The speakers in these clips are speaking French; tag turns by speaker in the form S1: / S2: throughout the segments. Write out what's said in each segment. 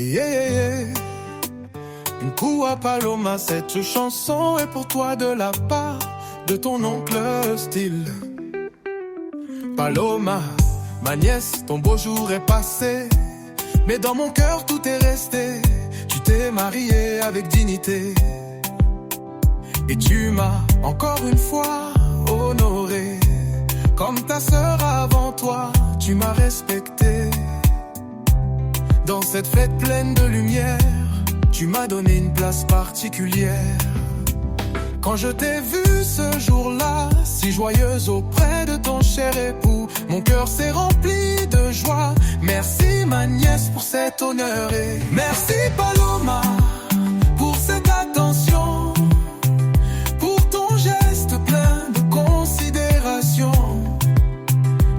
S1: Yeah, yeah, yeah. Nkua Paloma, cette chanson est pour toi de la part de ton oncle Style. Paloma, ma nièce, ton beau jour est passé, mais dans mon cœur tout est resté. Tu t'es mariée avec dignité, et tu m'as encore une fois honoré. Comme ta sœur avant toi, tu m'as respecté. Dans cette fête pleine de lumière, tu m'as donné une place particulière. Quand je t'ai vue ce jour-là, si joyeuse auprès de ton cher époux, mon cœur s'est rempli de joie. Merci ma nièce pour cet honneur et merci Paloma pour cette attention, pour ton geste plein de considération.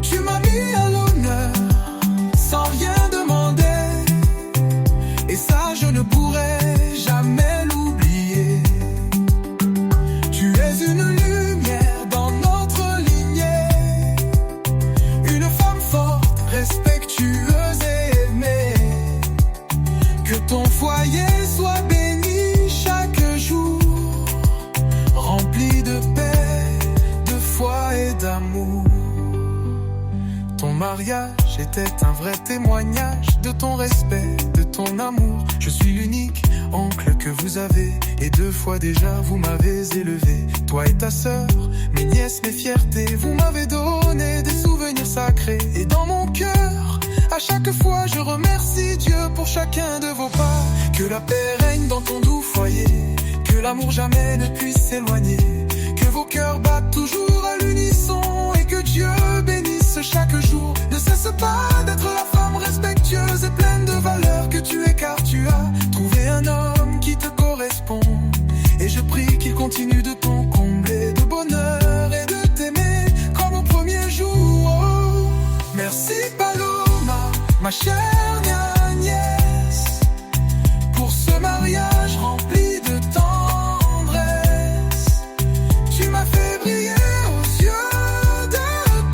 S1: Tu m'as mis à l'honneur sans rien demander, et ça je ne pourrai jamais l'oublier. Tu es une lumière dans notre lignée, une femme forte, respectueuse et aimée. Que ton foyer soit béni chaque jour, rempli de paix, de foi et d'amour. Ton mariage était un vrai témoignage de ton respect, de ton amour. Je suis l'unique oncle que vous avez, et 2 fois déjà vous m'avez élevé. Toi et ta sœur, mes nièces, mes fiertés, vous m'avez donné des souvenirs sacrés. Et dans mon cœur, à chaque fois je remercie Dieu pour chacun de vos pas. Que la paix règne dans ton doux foyer, que l'amour jamais ne puisse s'éloigner, que vos cœurs battent toujours à l'unisson, et que Dieu bénisse chaque jour. Ne cesse pas d'être la femme respectueuse et pleine de valeur que tu es, car tu as trouvé un homme qui te correspond. Et je prie qu'il continue de t'en combler de bonheur et de t'aimer comme au premier jour. Oh, merci Paloma, ma chère nièce, pour ce mariage rempli de tendresse. Tu m'as fait briller aux yeux de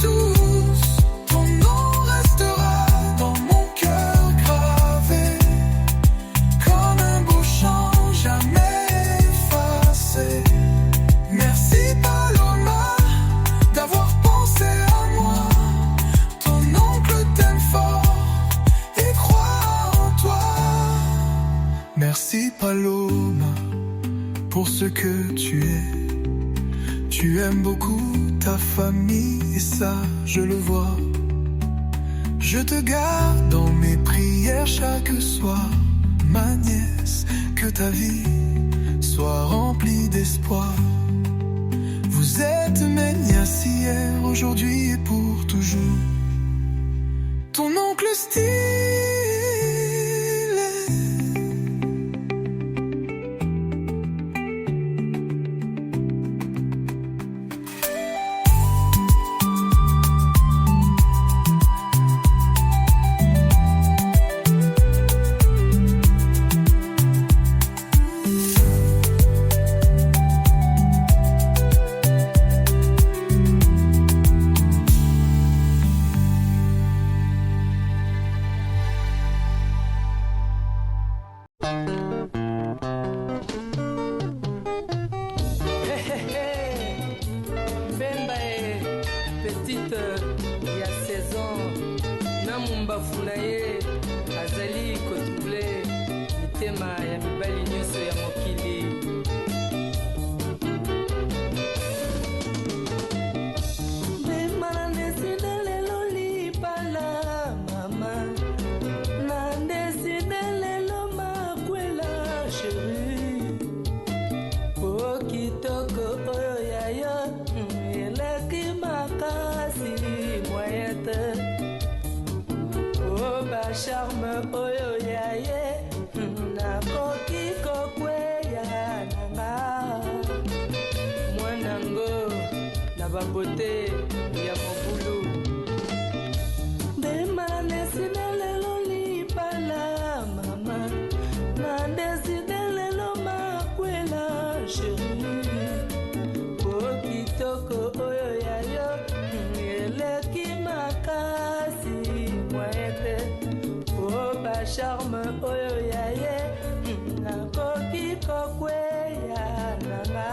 S1: tous, ton nom restera dans mon cœur gravé, comme un beau chant jamais effacé. Merci Paloma d'avoir pensé à moi, ton oncle t'aime fort et croit en toi. Merci Paloma pour ce que tu es. Tu aimes beaucoup ta famille et ça je le vois. Je te garde dans mes prières chaque soir, ma nièce, que ta vie soit remplie d'espoir. Vous êtes mes nièces hier, aujourd'hui et pour toujours. Ton oncle Style.
S2: charme oyo ya ye nakoki kokweya nanga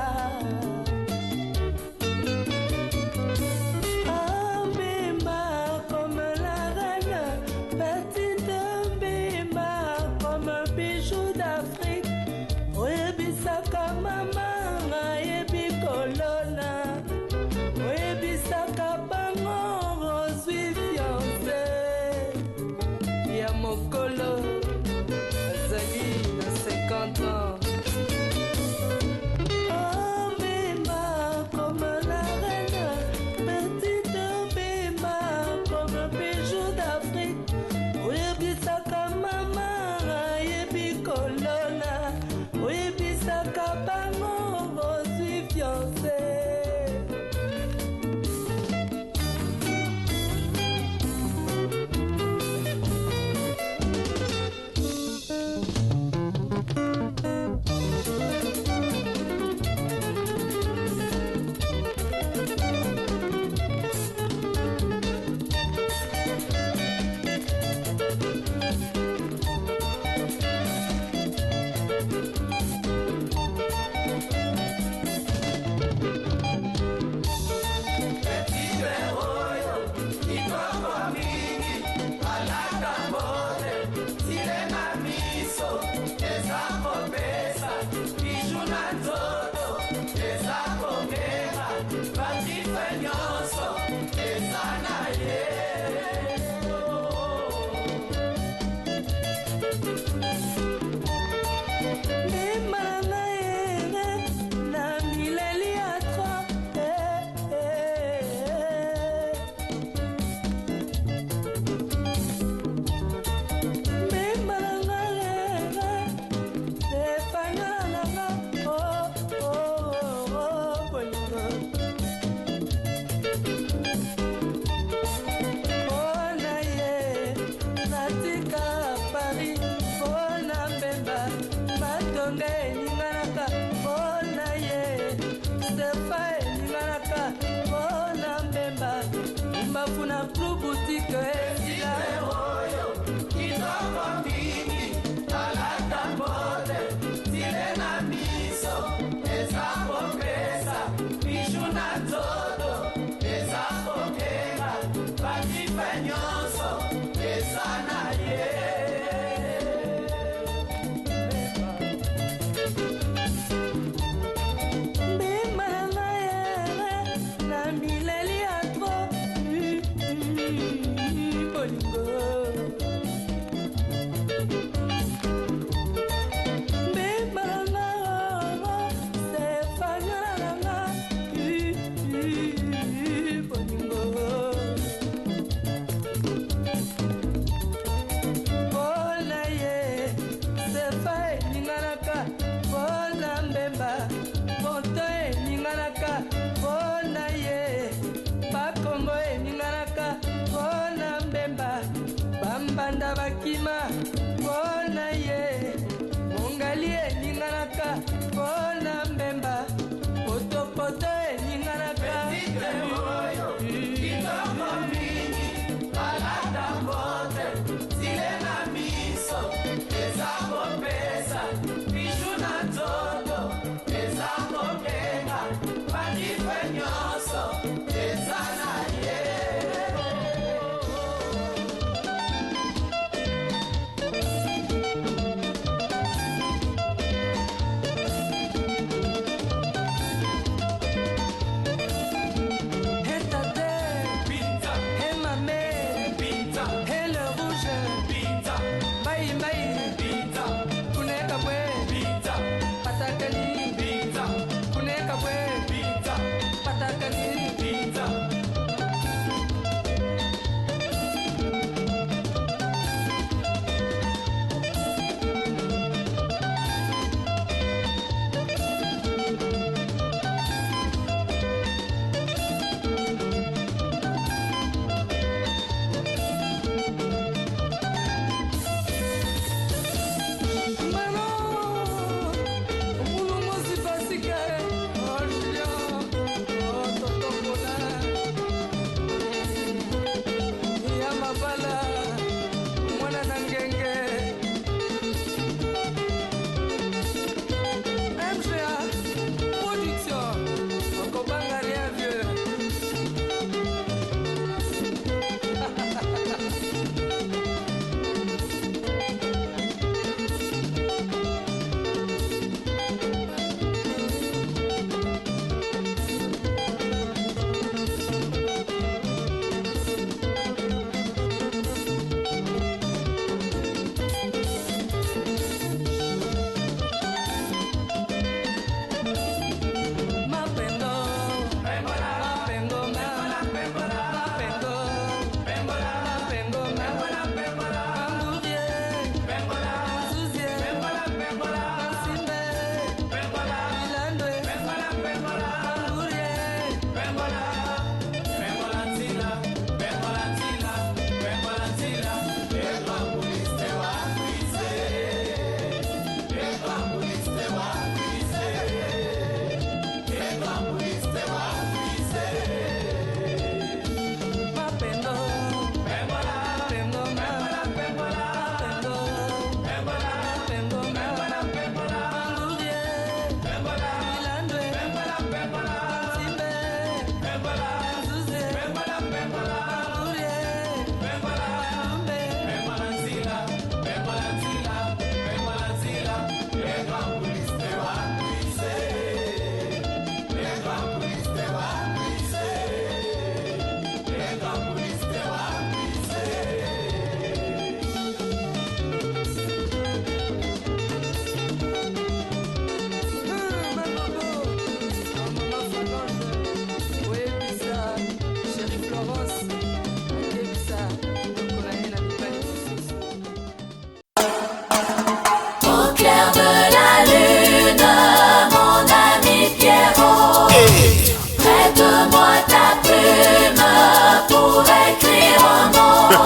S2: ambimba comme la reine petite mbimba comme bijou d'Afrique oyebisaka mama nayebi kolona oyebisaka bango ozwi fiance ya mokolo azali na 50 ans mbimba comme la reine petite mbimba comme bijou d'Afrique oyebisaka mama nayebi kolona oyebisaka bango ozwi fiance Oh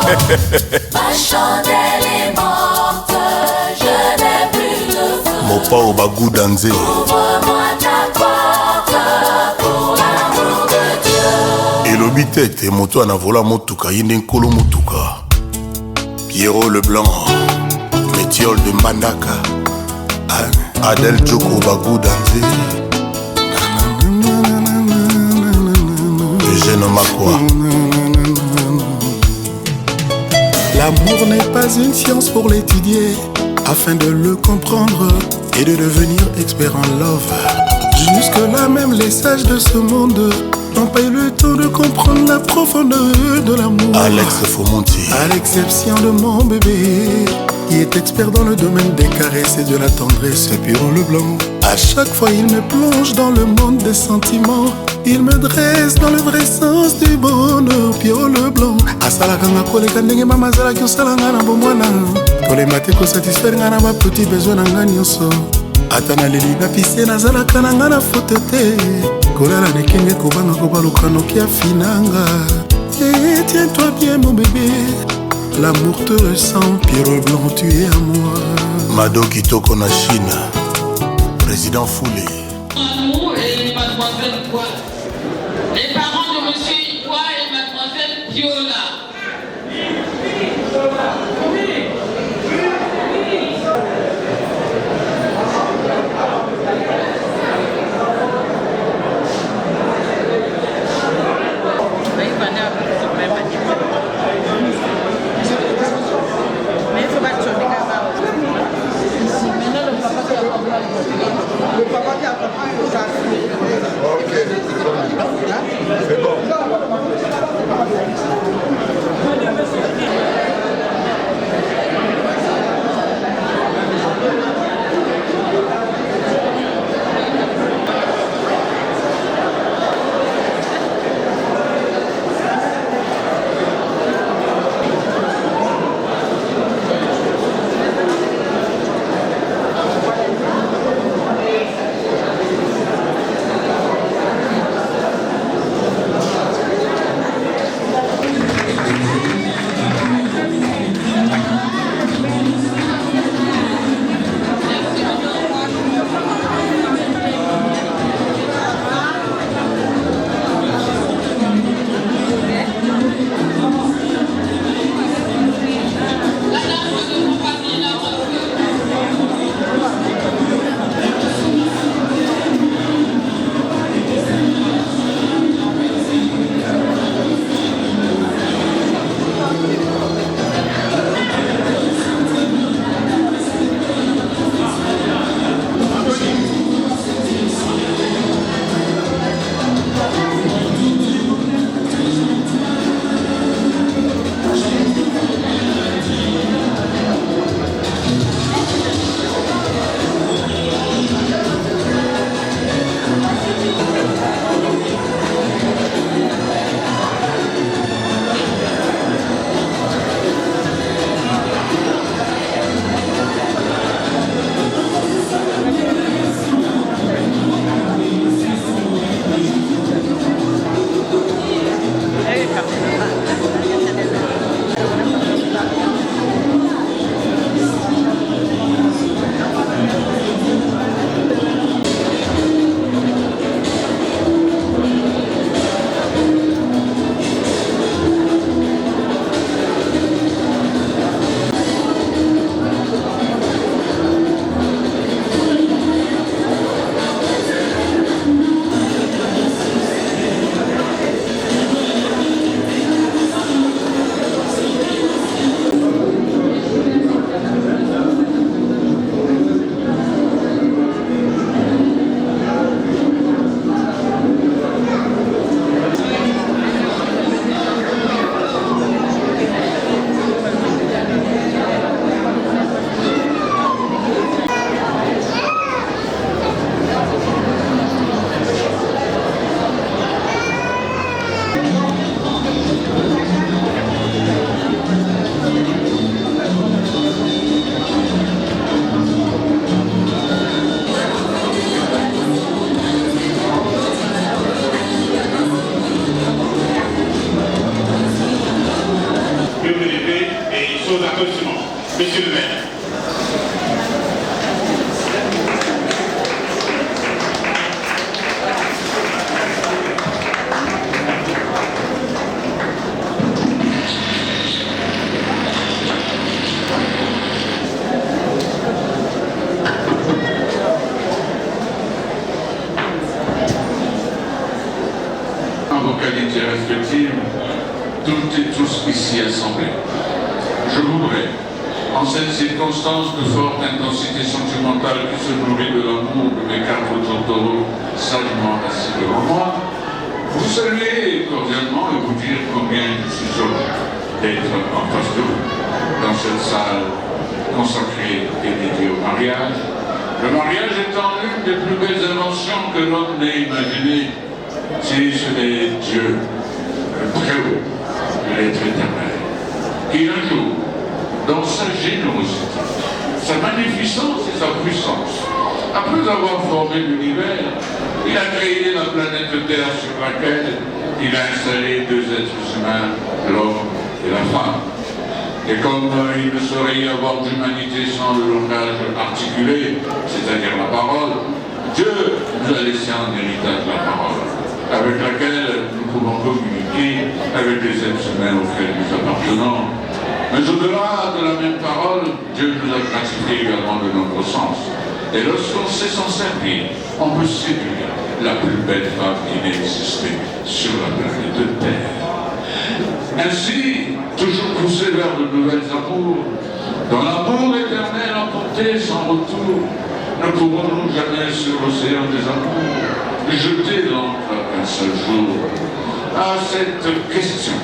S2: Ma chandelle est morte, je n'ai plus de feu.
S3: Mopa au bagou danzé.
S2: Ouvre-moi ta porte pour l'amour de Dieu.
S3: Et l'obitete, moto na vola motuka, yinde nkolo motuka. Pierrot Leblanc, Métiole de Mbandaka. Adel Djoko bagou danzé. Eugène Makwa.
S4: L'amour n'est pas une science pour l'étudier, afin de le comprendre et de devenir expert en love. Jusque-là, même les sages de ce monde n'ont pas eu le temps de comprendre la profondeur de l'amour.
S3: Alex Fomonti.
S4: À l'exception de mon bébé, qui est expert dans le domaine des caresses et de la tendresse, Pierrot Leblanc. À chaque fois, il me plonge dans le monde des sentiments. Il me dresse dans le vrai sens du bonheur, Pierrot Leblanc. Asalaka nga koleka ndenge mama azalaki osala nga na bomwana kolema te kosatisfaire nga na bapetit besoin na nga nyonso. Ata naleli na pise nazalaka na nga na foto te kolala nekenge kobanga kobaluka noki afinanga. Et tiens-toi bien mon bébé, l'amour te ressemble, Pierrot Leblanc, tu es à moi.
S3: Mado Kitoko na Chine, président Foulé.
S5: Nous et mademoiselle Bois, les parents de monsieur Bois et mademoiselle Viola.
S6: Le papa qui a préparé ça. Ok, c'est bon.
S7: respectives, toutes et tous ici assemblés. Je voudrais, en cette circonstance de forte intensité sentimentale qui se nourrit de l'amour de mes 4 tourtereaux sagement assis devant moi, vous saluer cordialement et vous dire combien je suis heureux d'être en face de vous, dans cette salle consacrée et dédiée au mariage. Le mariage étant l'une des plus belles inventions que l'homme n'ait imaginées, si ce n'est Dieu, le Très-Haut, l'être éternel, qui un jour, dans sa générosité, sa magnificence et sa puissance, après avoir formé l'univers, il a créé la planète Terre sur laquelle il a installé 2 êtres humains, l'homme et la femme. Et comme il ne saurait y avoir d'humanité sans le langage articulé, c'est-à-dire la parole, Dieu nous a laissé en héritage la parole, avec laquelle nous pouvons communiquer avec les êtres humains auxquels nous appartenons. Mais au-delà de la même parole, Dieu nous a gratifié également de notre sens. Et lorsqu'on sait s'en servir, on peut séduire la plus belle femme qui n'ait existé sur la planète Terre. Ainsi, toujours poussé vers de nouvelles amours, dans l'amour éternel emporté sans retour, ne pourrons-nous jamais sur l'océan des amours jeter l'ancre un seul jour? À cette question,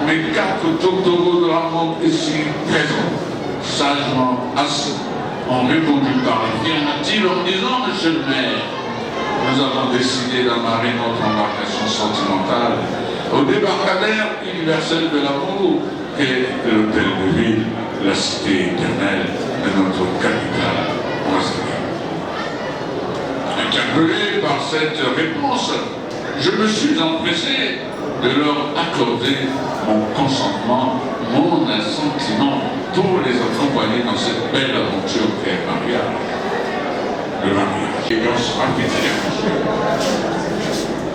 S7: mes 4 tourtereaux de l'amour ici présents, sagement assis, ont répondu par l'affirmative en disant: Monsieur le maire, nous avons décidé d'amarrer notre embarcation sentimentale au débarcadère universel de l'amour qu'est l'hôtel de ville, la cité éternelle de notre capitale brésilienne. Interpellé par cette réponse, je me suis empressé de leur accorder mon consentement, mon assentiment pour les accompagner dans cette belle aventure qu'est le mariage. Le mariage. Et on sera fidèle.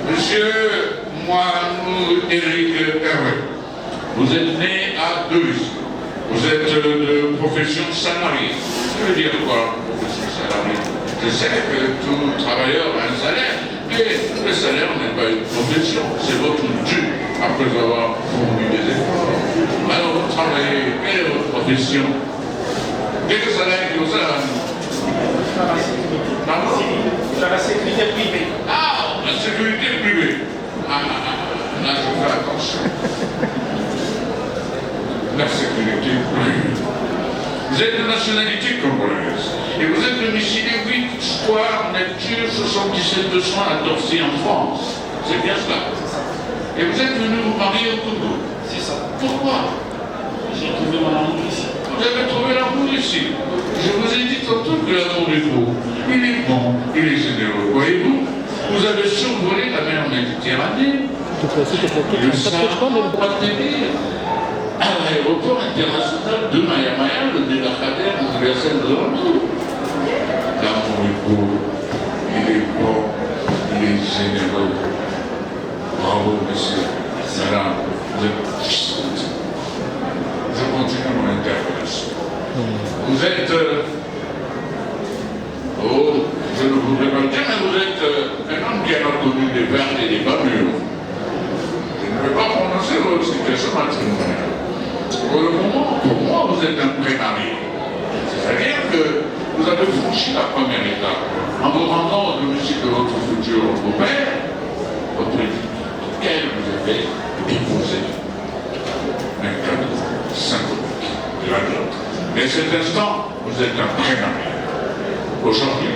S7: Monsieur Mohamed Éric Hervé, vous êtes né à Delis. Vous êtes de profession salariée. Ça veut dire quoi, profession salariée? Je sais que tout travailleur a un salaire, mais le salaire n'est pas une profession, c'est votre dû après avoir fourni des efforts. Alors vous travaillez, quelle est votre profession? Quel salaire que vous avez? Pardon?
S6: La sécurité privée.
S7: Ah, la sécurité privée. Ah, là je fais attention. La sécurité privée. Vous êtes de nationalité congolaise et vous êtes domicilié 8 Square Neptune 77 200 à Dorcy en France. C'est bien cela. Et vous êtes venu vous marier au Congo.
S6: C'est ça.
S7: Pourquoi?
S6: J'ai trouvé mon amour ici.
S7: Vous avez trouvé l'amour ici. Je vous ai dit tantôt que l'amour est beau. Il est bon, il est généreux. Voyez-vous, vous avez survolé la mer Méditerranée. Le Sahara, à l'aéroport international de Maya, le débarcadère universel de l'amour. L'amour est beau, il est bon, il est généreux. Bravo, monsieur. Madame, je continue mon interpellation. Vous êtes... oh, je ne voudrais pas le dire, mais vous êtes un homme qui a connu des vertes et des bas mûrs. Je ne vais pas prononcer votre situation matrimoniale. Pour le moment, pour moi, vous êtes un pré-marié. C'est-à-dire que vous avez franchi la première étape en vous rendant au domicile de votre futur beau-père, votre auquel vous avez déposé un cadeau symbolique de la gloire. Mais à cet instant, vous êtes un pré-marié. Aujourd'hui,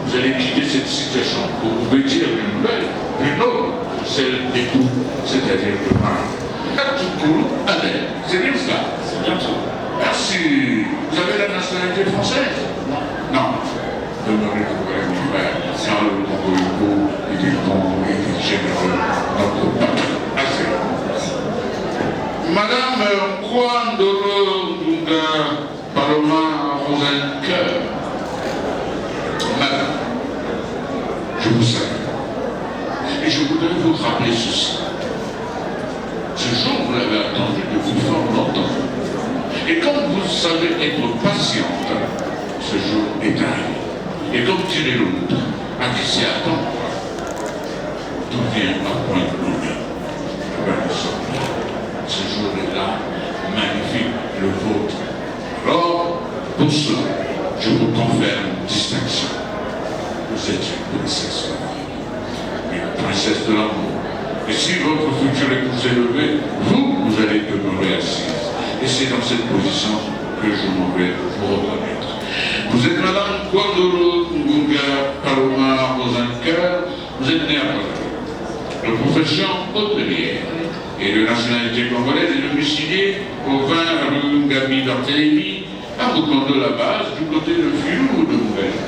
S7: vous allez quitter cette situation pour vous vêtir d'une nouvelle, plus noble, celle d'époux, c'est-à-dire de mari. Tout court, allez, c'est bien cela.
S6: C'est bien ça.
S7: Merci. Vous avez la nationalité française?
S6: Non.
S7: Non. Demeurez trouver mon frère. Sans le Congo est beau, il est bon, il est généreux. Notre patrie. Assez. Madame Juan Dolo Dunga Paloma Rosen Cœur. Madame, je vous salue. Et je voudrais vous rappeler ceci. Ce jour, vous l'avez attendu depuis fort longtemps. Et comme vous savez être patiente, ce jour est arrivé. Et comme dirait l'autre, à qui s'y attend, tout vient à point de l'oubli. personne. Ce jour est là, magnifique, le vôtre. Alors, pour cela, je vous confère une distinction. Vous êtes une princesse de l'amour. Une princesse de l'amour. Et si votre futur époux s'est levé, vous allez demeurer assise. Et c'est dans cette position que je m'en vais vous reconnaître. Vous êtes Madame Guadolo Ngunga Paloma Rosanka, vous êtes née à Paris, de profession hôtelière et de nationalité congolaise et domiciliée au 20 rue Ngabi Barthélémy, à Boukondo la base, du côté de Filou ou de Nouvelle.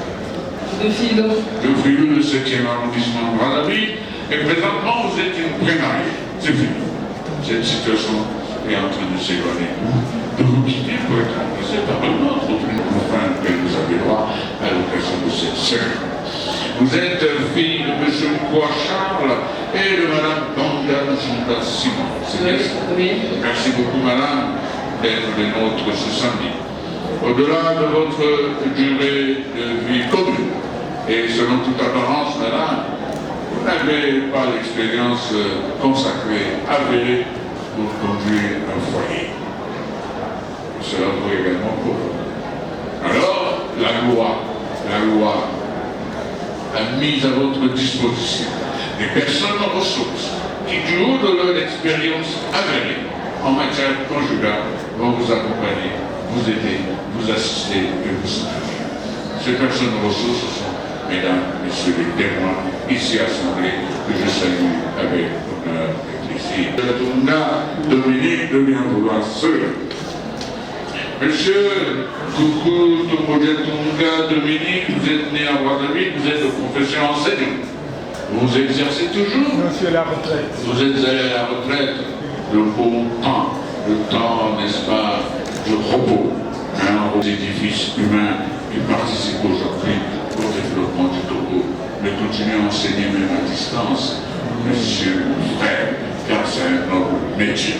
S5: De Filou.
S7: De Filou, le 7e arrondissement de Brazzaville, et présentement vous êtes une prémariée. C'est fini. Cette situation est en train de s'éloigner de vous quitter pour être remplacé par une autre enfin que vous avez droit à l'occasion de cette cérémonie. Vous êtes fille de M. Kwa Charles et de Mme Banga Nzinda Simon.
S5: Oui.
S7: Merci beaucoup Madame d'être des nôtres ce samedi. Au-delà de votre durée de vie commune, et selon toute apparence Madame, vous n'avez pas l'expérience consacrée, avérée pour conduire un foyer. Cela vaut également pour vous. Alors, la loi a mis à votre disposition des personnes ressources qui, du haut de leur expérience avérée en matière conjugale, vont vous accompagner, vous aider, vous assister et vous soutenir. Ces personnes ressources sont, mesdames, messieurs les témoins, ici assemblés, que je salue avec honneur et plaisir. Dominique de bien vouloir cela. Monsieur Koukou Tomodia Dominique, vous êtes né à Brazzaville, vous êtes de profession enseignante. Vous exercez toujours?
S6: Monsieur la retraite.
S7: Vous êtes allé à la retraite. Le bon temps, le temps, n'est-ce pas, de repos. Un édifice humain qui participe aujourd'hui au développement du Togo. Mais continuez à enseigner même à distance, monsieur mon frère, car c'est un noble métier.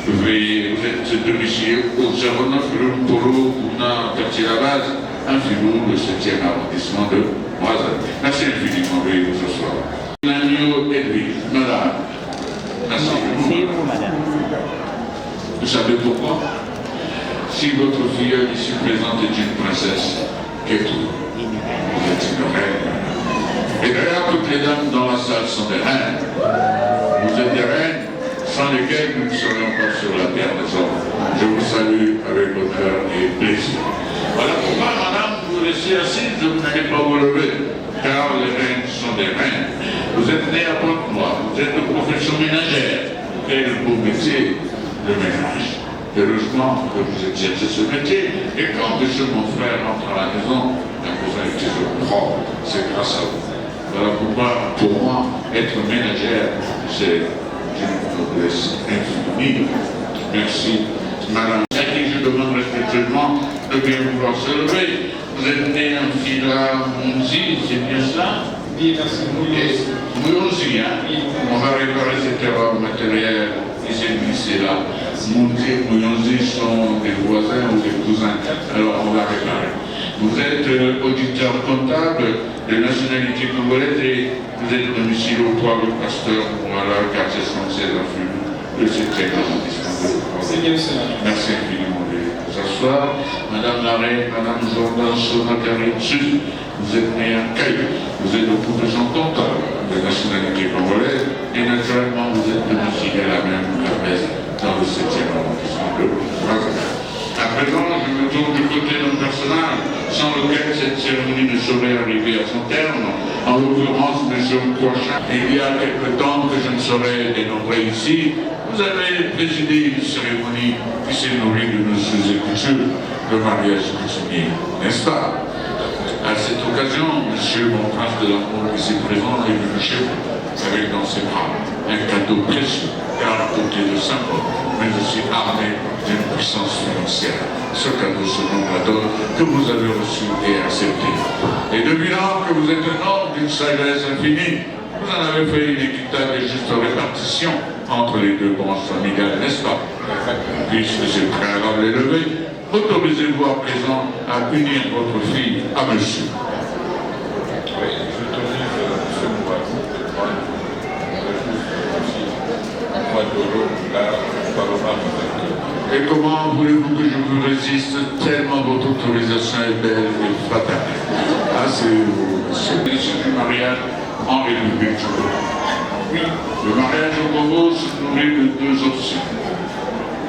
S7: Vous êtes domicilié au 09 rue Polo, Kouna, quartier La Base, un filou, le 7e arrondissement de Brazzaville. Merci infiniment de ce soir. L'agneau Edwige, madame. Merci.
S8: C'est vous, madame.
S7: Vous savez pourquoi? Si votre filleule ici présente est une princesse, qu'êtes-vous? Vous êtes une reine. Et d'ailleurs, toutes les dames dans la salle sont des reines. Vous êtes des reines sans lesquelles nous ne serions pas sur la terre des hommes. Je vous salue avec honneur et plaisir. Voilà pourquoi, madame, vous vous laissez assise, vous n'allez pas vous lever, car les reines sont des reines. Vous êtes née à Pointe-Noire, vous êtes de profession ménagère. Quel beau métier, le ménage. Heureusement que vous exercez ce métier, et quand monsieur mon frère rentre à la maison, la maison est toujours propre, c'est grâce à vous. Voilà pourquoi, pour moi, être ménagère, c'est d'une noblesse infinie. Merci, madame. À qui je demande respectueusement de bien vouloir se lever. Vous êtes né en Fila Mounzi, c'est bien ça?
S6: Oui, merci.
S7: Mounzi, hein? On va réparer cette erreur matérielle. C'est là. Mounzi sont des voisins ou des cousins. Alors on va réparer. Vous êtes auditeur comptable de nationalité congolaise et vous êtes domicile au 3 rue Pasteur, voilà, quartier 76 à Fulou, le 7e arrondissement de Brazzaville.
S6: C'est bien cela.
S7: Merci infiniment de vous asseoir. Madame la reine, madame Jordan Sonakarine Sud, vous êtes née à Caillou, vous êtes de profession comptable de nationalité congolaise et naturellement vous êtes domicilié à la même adresse dans le 7e arrondissement de Brazzaville. À présent, je me tourne du côté d'un personnage sans lequel cette cérémonie ne saurait arriver à son terme, en l'occurrence M. Mkwacha. Il y a quelque temps que je ne saurais dénombrer ici, vous avez présidé une cérémonie qui s'est nourrie de nos coutumes, le mariage coutumier, n'est-ce pas? À cette occasion, monsieur mon prince de l'amour ici présent est venu chez vous, avec dans ses bras un cadeau précieux, car doté de symbole, mais aussi armé d'une puissance financière. Ce cadeau se nomme la dot que vous avez reçu et accepté. Et depuis lors que vous êtes un homme d'une sagesse infinie, vous en avez fait une équitable et juste répartition entre les deux branches familiales, n'est-ce pas? Puisque c'est préalable élevé, autorisez-vous à présent à unir votre fille à monsieur.
S6: Oui, j'autorise ce mois d'août,
S7: Et comment voulez-vous que je vous résiste tellement votre autorisation est belle et fraternelle? Ah, c'est l'issue du mariage en République. Oui, le mariage au Congo se nourrit de deux options,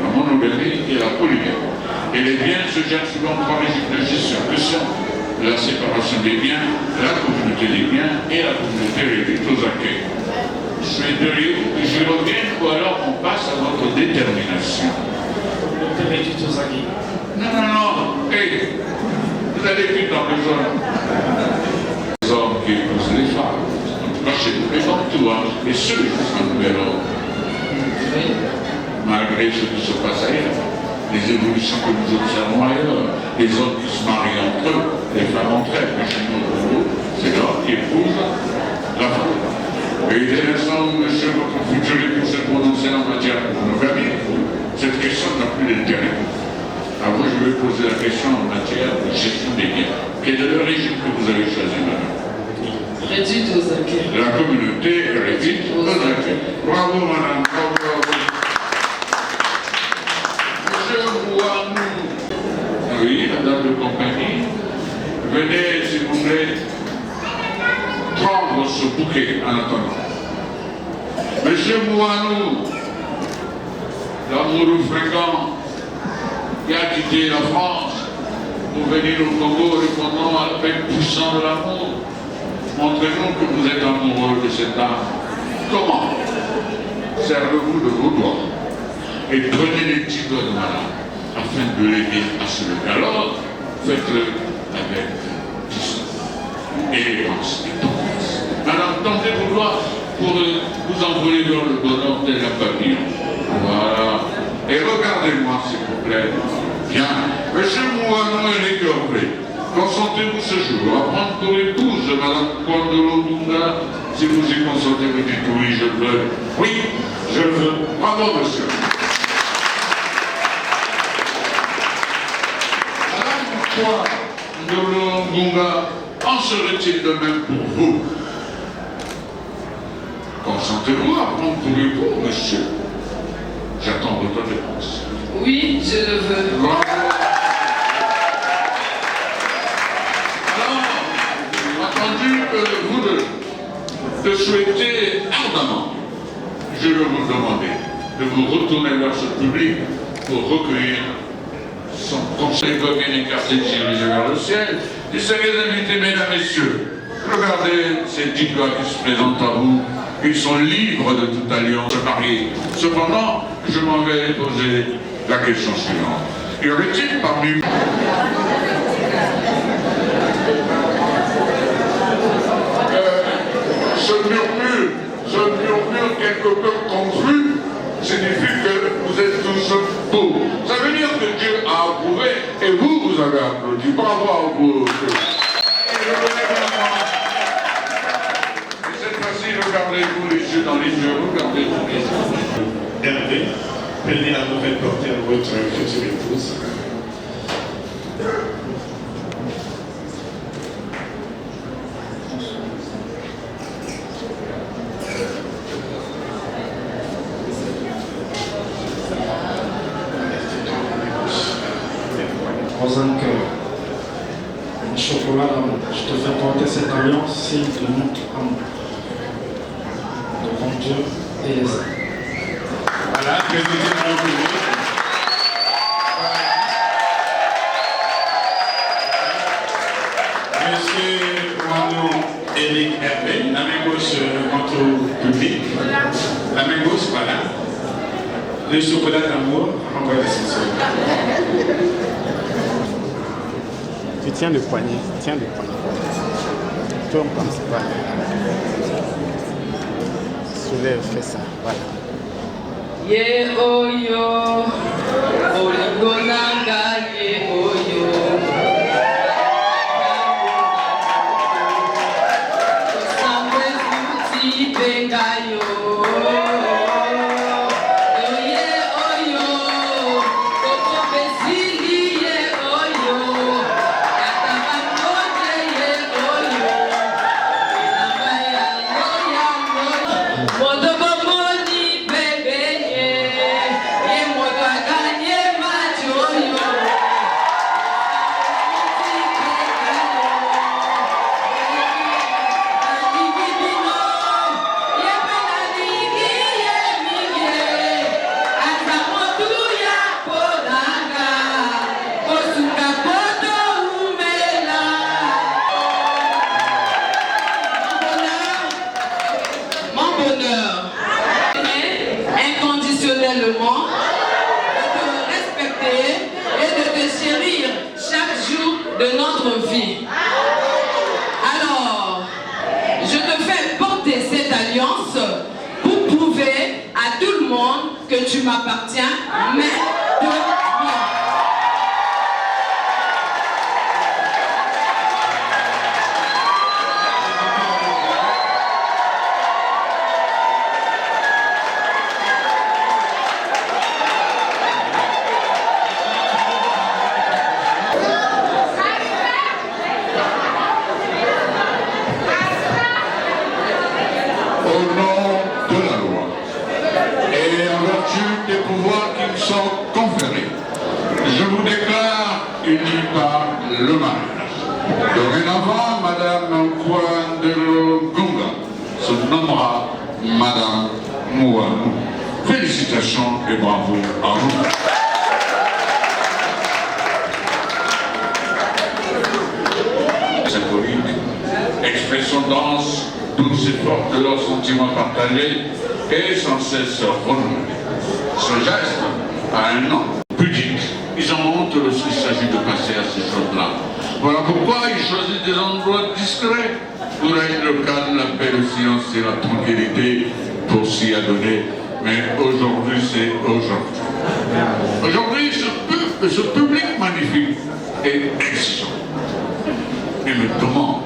S7: la monogamie et la polygamie. Et les biens se gèrent selon trois régimes de gestion que sont la séparation des biens, la communauté des biens et la communauté réduite aux accueils. Souhaiteriez-vous que je revienne ou alors on passe à votre détermination? Non. Hey, vous allez vite dans le genre. Les hommes qui épousent les femmes. En tout cas, chez nous, les entourages et ceux qui sont nouvel ordre. Malgré ce qui se passe ailleurs, les évolutions que nous observons ailleurs, les hommes qui se marient entre eux, les femmes entre elles, mais chez nous, c'est l'homme qui épouse la femme. Et dès l'instant où monsieur votre futur époux s'est prononcé en matière de monogamie, cette question n'a plus d'intérêt. Alors je vais poser la question en matière de gestion des biens. Quel est le régime que vous avez choisi, madame?
S5: Réduite aux accueils.
S7: La communauté réduite aux accueils. Bravo, madame. Bravo. Monsieur Mouanou. Oui, madame de compagnie. Venez, s'il vous plaît, prendre ce bouquet en attendant. Monsieur Mouanou, l'amoureux fringant qui a quitté la France pour venir au Congo répondant à l'appel puissant de l'amour. Montrez-nous que vous êtes amoureux de cette dame. Comment? Servez-vous de vos doigts et prenez les petits doigts de madame afin de l'aider à se lever. Alors, faites-le avec douceur, élégance et tendresse. Madame, tendez vos doigts pour vous envoler vers le bonheur tel un papillon. Voilà. Et regardez-moi, s'il vous plaît. Bien. Monsieur Mouanou et les Corvées, consentez-vous ce jour à prendre pour épouse Madame Kwandolo Dunga? Si vous y consentez, vous dites oui, je le veux. Oui, je le veux. Bravo, monsieur. Madame Kwandolo Dunga, en serait-il de même pour vous? Consentez-vous à prendre pour époux, monsieur? J'attends votre réponse.
S5: Oui, je le veux.
S7: Bravo. Alors, entendu que vous de souhaiter ardemment, je vais vous demander de vous retourner vers ce public pour recueillir son conseil comme une carte dirigée vers le ciel. Et sérieux invités, mesdames, messieurs, regardez ces petits doigts qui se présentent à vous. Ils sont libres de toute alliance mariée. Cependant, je m'en vais poser la question suivante. Y aurait-il parmi vous ce murmure quelque peu confus signifie que vous êtes tous beaux. Ça veut dire que Dieu a approuvé et vous, vous avez applaudi. Bravo à vous. Regardez-vous les yeux dans les yeux, regardez-vous les yeux.
S6: Hervé, prenez la nouvelle portée à votre future épouse.
S8: Rosanne Cœur, un chocolat d'amour. Je te fais porter cette alliance, signe de notre amour. Devant Dieu et les hommes.
S6: Voilà, président de la République. Monsieur Mouanou Éric Hervé, la main gauche contre public. La main gauche, voilà. Le chocolat d'amour, envoie l'ascenseur.
S9: Tu tiens le poignet, Tourne comme ça, voilà. Soulève, fais ça, voilà.
S5: Ye oyo, oligonanga ye oyo. Samwe suti bengayo. Ye oyo, koko besili ye oyo. Yatabakote ye oyo. Ilamba yango yango. Modobo moni bebe ye. de notre vie. Alors, je te fais porter cette alliance pour prouver à tout le monde que tu m'appartiens, mais de moi.
S7: Unis par le mariage. Dorénavant, Madame Kwandelo Gunga se nommera Madame Mouanou. Félicitations et bravo à vous. Symbolique, expression dense, douce et forte de leurs sentiments partagés et sans cesse renouvelés. Ce geste a un nom pudique. Ils en montent lorsqu'il s'agit de passer à ces choses-là. Voilà pourquoi ils choisissent des endroits discrets où règne le calme, la paix, le silence et la tranquillité pour s'y adonner. Mais aujourd'hui, c'est aujourd'hui. Aujourd'hui, ce public magnifique est exigeant et me demande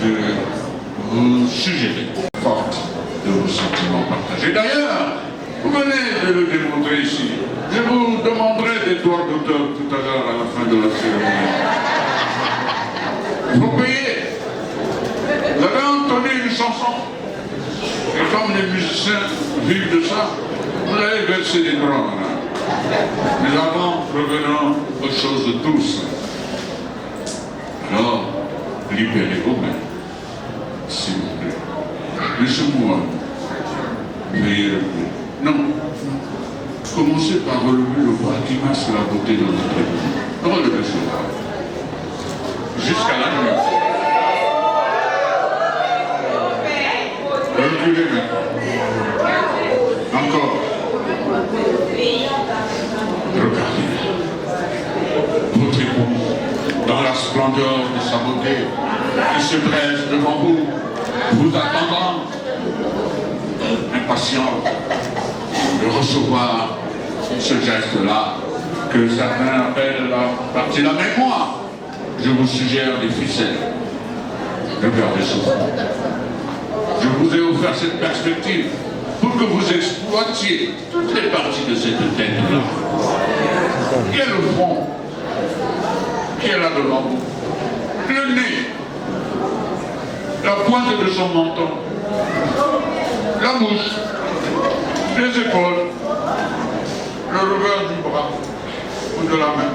S7: de vous suggérer forte de vos sentiments partagés. D'ailleurs, vous venez de le démontrer ici. Je vous demanderai des droits d'auteur tout à l'heure à la fin de la cérémonie. Il faut payer. Vous avez entendu une chanson. Et comme les musiciens vivent de ça, vous allez verser des droits, madame. Mais avant, revenons aux choses douces. Alors, libérez-vous même, s'il vous plaît. Laissez-moi veiller le plus. Non. Commencez par relever le bras qui masque la beauté de notre vie. Relevez ce bras. Jusqu'à la nuit. Reculez maintenant. Encore. Regardez. Votre époux, dans la splendeur de sa beauté, qui se dresse devant vous, vous attendant, impatient de recevoir ce geste-là que certains appellent la partie de la mémoire. Je vous suggère des ficelles. Regardez ce front. Je vous ai offert cette perspective pour que vous exploitiez toutes les parties de cette tête-là. Qui est le front? Qui est là devant vous? Le nez, la pointe de son menton, la bouche, les épaules, le revers du bras ou de la main,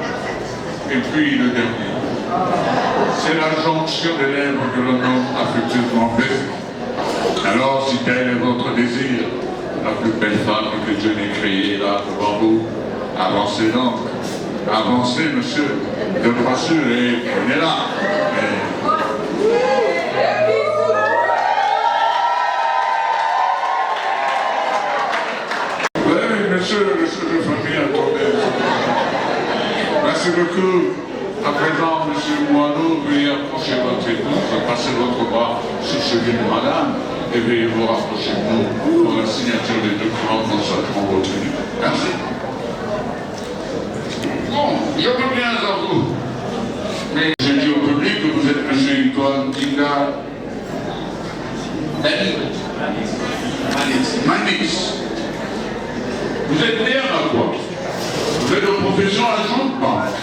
S7: et puis le dernier. C'est la jonction des lèvres que l'on nomme affectueusement baiser. Alors, si tel est votre désir, la plus belle femme que Dieu n'ait créée là devant vous, avancez donc. Avancez, monsieur, de droit sûr, et prenez-la. Monsieur le chef de famille, attendez. Merci beaucoup. À présent, monsieur Moineau, veuillez approcher votre épouse, passer votre bras sur celui de madame et veuillez vous rapprocher de nous pour la signature des documents consacrant votre vie. Merci. Bon, je reviens à vous. Mais j'ai dit au public que vous êtes monsieur Antoine Tinga Manis. Vous êtes né à quoi? Vous êtes de profession agent de banque,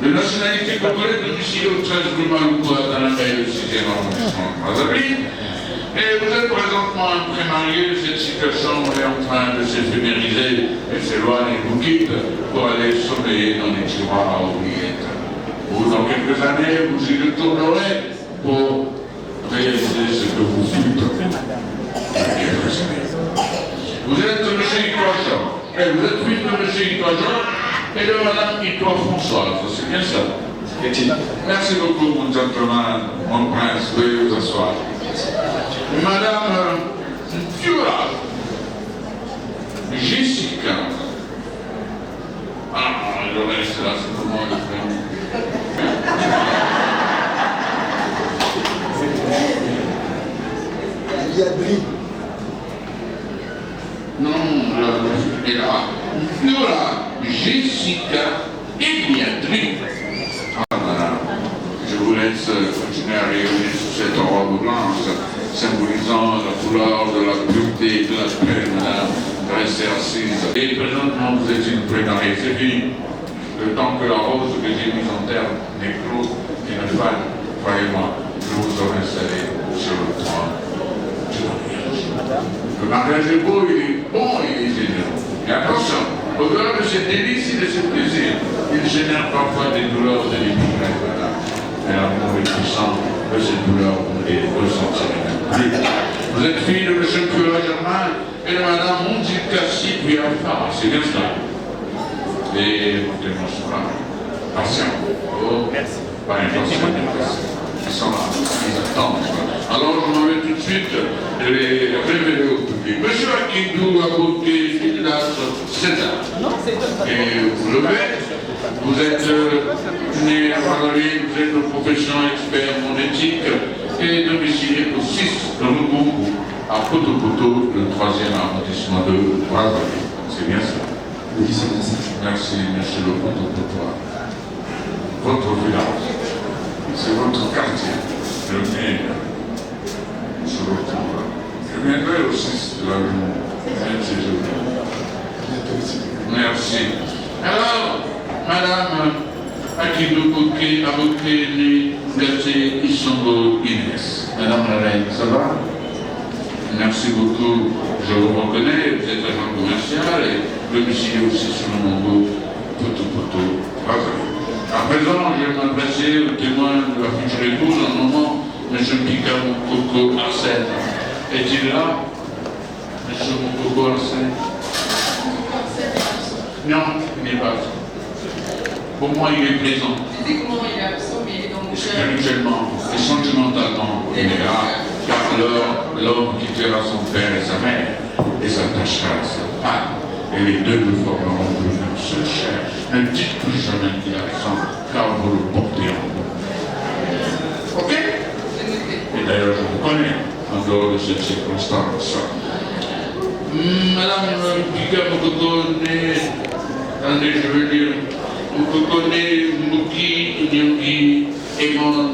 S7: de nationalité congolaise, domicile au 13 rue Malouba, dans la baie du 6e arrondissement de Brazzaville. Et vous êtes présentement un pré-marié. Cette situation est en train de s'éphémériser et s'éloigne et vous quitte pour aller sommeiller dans les tiroirs à oubliettes. Ou dans quelques années, vous y retournerez pour réaliser ce que vous fûtes. Vous êtes M. Itoa-Jean. Et vous êtes fils de M. Itoa-Jean et de Mme Itoa-Françoise. C'est bien ça. Merci beaucoup, mon gentleman, mon prince. Veuillez vous asseoir. Madame Fiora, Jessica. Ah, le reste là, c'est le moment de faire. rayonner sous cette robe blanche, symbolisant la couleur de la pureté, de la paix, madame, de rester assise. Et présentement, vous êtes une précarée, c'est fini. Le temps que la rose que j'ai mise en terre n'éclose, qui ne fane, croyez-moi, je vous aurai installé sur le trône du mariage. Le mariage est beau, il est bon, il est généreux. Et attention, au-delà de ces délices et de ces plaisirs, il génère parfois des douleurs et des migraines, madame. Mais l'amour est puissant, de ces douleurs, vous ne les ressentirez même plus. Vous êtes fille de M. Pura Germain et de Mme Monticassi Piafa, c'est bien cela. Et montez-moi cela. Patient. Oh, merci. Pas intention. Ils sont là, ils attendent. Alors je m'en vais tout de suite les révéler au public. Monsieur Akindou Aboké Filas César. Et vous levez, vous êtes né à Paris, vous êtes de profession expert en éthique et domicilié au 6 de Lumumbu, à Poto-Poto, le 3e arrondissement de Brazzaville. C'est bien ça?
S8: Oui, c'est bien ça.
S7: Merci, monsieur le Poto-Poto. Votre village, c'est votre quartier. Le mien, se retrouve. Je viendrai au 6 de la Lumumbu. Merci, je viens. Merci. Alors, Madame Akindou Aboké Ngate Isongo Inès. Madame la reine, ça va? Merci beaucoup. Je vous reconnais, vous êtes agent commercial et domicilié aussi sur le Mongo, Poto-Poto, Brazzaville. À présent, je vais m'adresser aux témoins de la future épouse. En moment, M. Pika Moukoko Arsène. Est-il là? M. Moukoko Arsène? Non, il n'est pas. Pour moi, il est présent.
S5: Physiquement, il est absent, mais il est dans mon cœur.
S7: Spirituellement et sentimentalement, il est là. Car alors, l'homme quittera son père et sa mère et s'attachera à sa femme. Et les deux ne formeront plus une seule chair. Ne dites plus jamais qu'il est absent, car vous le portez en vous. Ok? Et d'ailleurs, je vous connais en dehors de cette circonstance. Madame Pika Moukoko, attendez, je veux dire, Moukoko Mouki Nyongi Emon.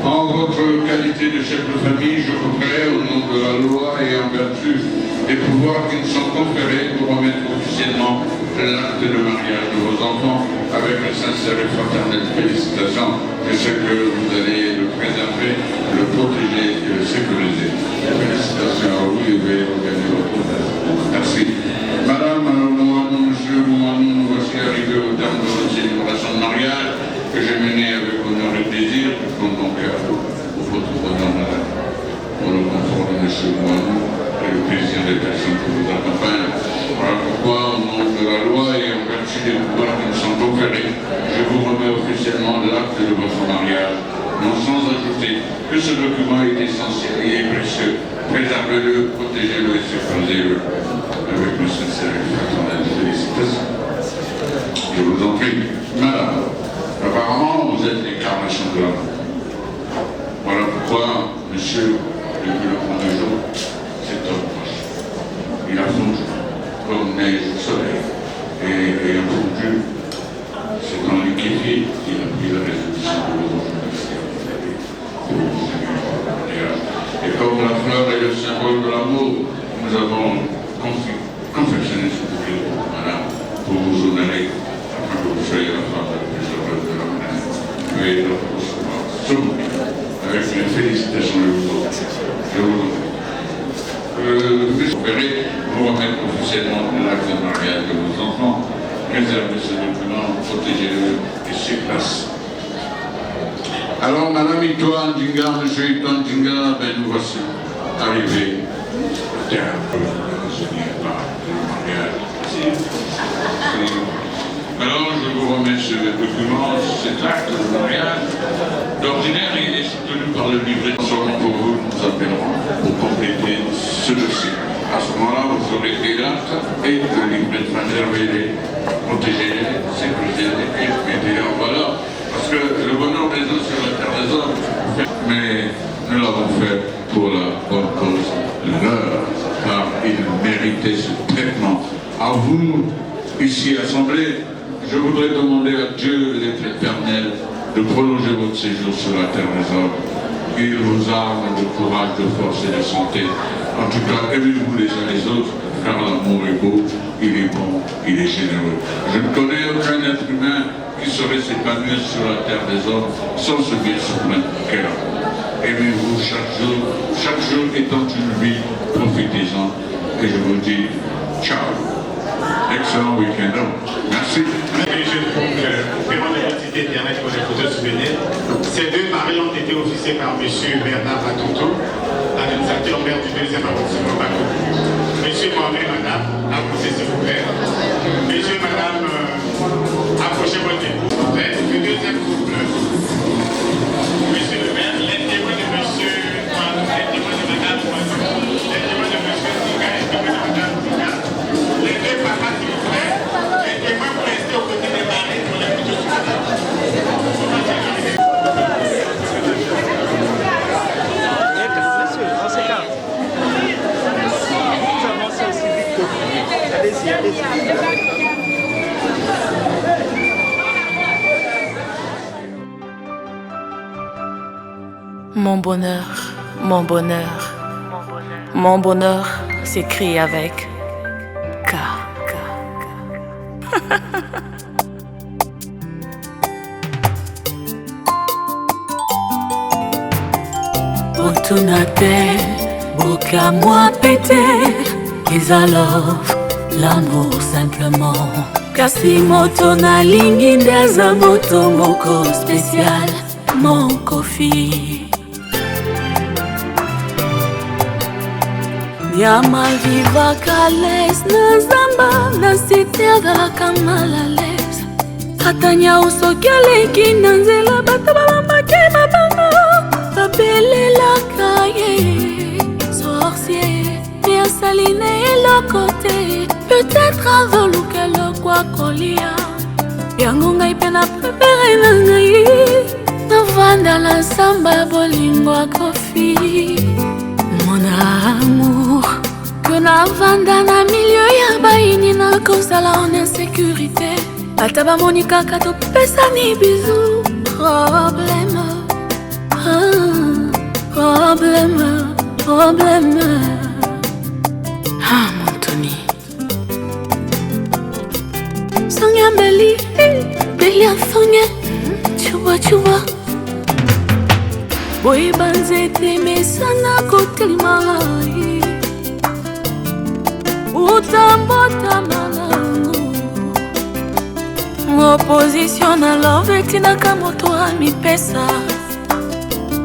S7: En votre qualité de chef de famille, je voudrais, au nom de la loi et en vertu des pouvoirs qui nous sont conférés, vous remettre officiellement l'acte de mariage de vos enfants avec une sincère et fraternelle félicitation. Je sais que vous allez le préserver, le protéger et le sécuriser. Félicitations à vous et veuillez regagner votre honneur. Merci. Madame Mouanou, monsieur Mouanou, nous voici arrivés au terme de votre célébration de mariage que j'ai menée avec honneur et plaisir. Je compte donc au votre bonheur, madame, pour le confort de monsieur Mouanou et le plaisir des personnes qui vous accompagnent. Voilà pourquoi, au nom de la loi et en vertu des pouvoirs qui nous sont conférés, je vous remets officiellement l'acte de votre mariage, non sans ajouter que ce document est essentiel et précieux. Préservez-le, protégez-le et sécurisez-le avec une sincère et fraternelle félicitation. Je vous en prie, madame. Apparemment, vous êtes l'incarnation de l'amour. Voilà pourquoi, monsieur, depuis le premier jour, cet homme proche. Il a fondu comme neige au soleil. Et ayant fondu, c'est dans l'équipier qu'il a pris la résolution de vous rejoindre. Et comme la fleur est le symbole de l'amour, nous avons confectionné ce bouquet, madame, pour vous honorer, afin que vous soyez la femme la plus heureuse de la planète. Veuillez donc recevoir ce bouquet, avec une félicitation de vous autres. Je vous en prie. Vous verrez, vous remettre officiellement l'acte de mariage de vos enfants, préservez ce document, protégez-le et ses places. Alors, madame Itoa Ndinga, monsieur Itoa Ndinga, ben nous voici arrivés au terme. Je n'ai pas le mariage. Alors, je vous remets ce document, cet acte de mariage. D'ordinaire, il est soutenu par le livret. Seulement pour vous, nous appellerons pour compléter ce dossier. À ce moment-là, vous aurez des actes et le livret. Préservez-les, protégez-les, sécurisez-les et nous l'avons fait pour la bonne cause, leur, car ils méritaient ce traitement. À vous, ici assemblés, je voudrais demander à Dieu, l'être éternel, de prolonger votre séjour sur la terre des hommes. Il vous arme de courage, de force et de santé. En tout cas, aimez-vous les uns les autres, car l'amour est beau, il est bon, il est généreux. Je ne connais aucun être humain qui saurait s'épanouir sur la terre des hommes sans ce bien suprême qu'est l'amour. Aimez-vous chaque jour étant une vie, profitez-en. Et je vous dis ciao. Excellent week-end. Merci.
S10: Les jeunes couples paiement de l'identité Internet pour les photos souvenirs. Ces deux maris ont été officiés par M. Bernard Batoto, administrateur maire du 2e arrondissement Bakou. Monsieur Mohamed et Madame, approchez s'il vous plaît. Monsieur et Madame, approchez votre époux. Le deuxième couple, Monsieur le maire, les témoins de Monsieur, les témoins de Madame, les témoins de Monsieur Zika, les témoins de Madame Zika. Les deux papas, s'il vous plaît, les témoins pour rester aux côtés des maris pour les photos
S2: Mon bonheur, mon bonheur, mon bonheur s'écrit avec K. Botunate, boka moi pété, ils love, l'amour simplement. Kasi moto na lingi ndaza moto moko spécial, mon kofi. Yama viva kales na zamba na cité de la kamalales. Katanya usokele kinanzela bataba make mabanga. Babele la caille, sorcier, bien saline et le côté. Peut-être avant que le quoi colia. Yangunga ipena préféré nangai. Navanda la samba bolingwa kofi. Mon amour, que navanda na milieu ya baini na kozala en insécurité. Ataba monika kato pesa ni bisous. Problème, problème. Ah mon Tony. Sangya Beli, Beli Sangya. Tu vois. Boy banzete mesana kotel mai. Utambota manangu. Opposition na love tina kamoto ami pesa.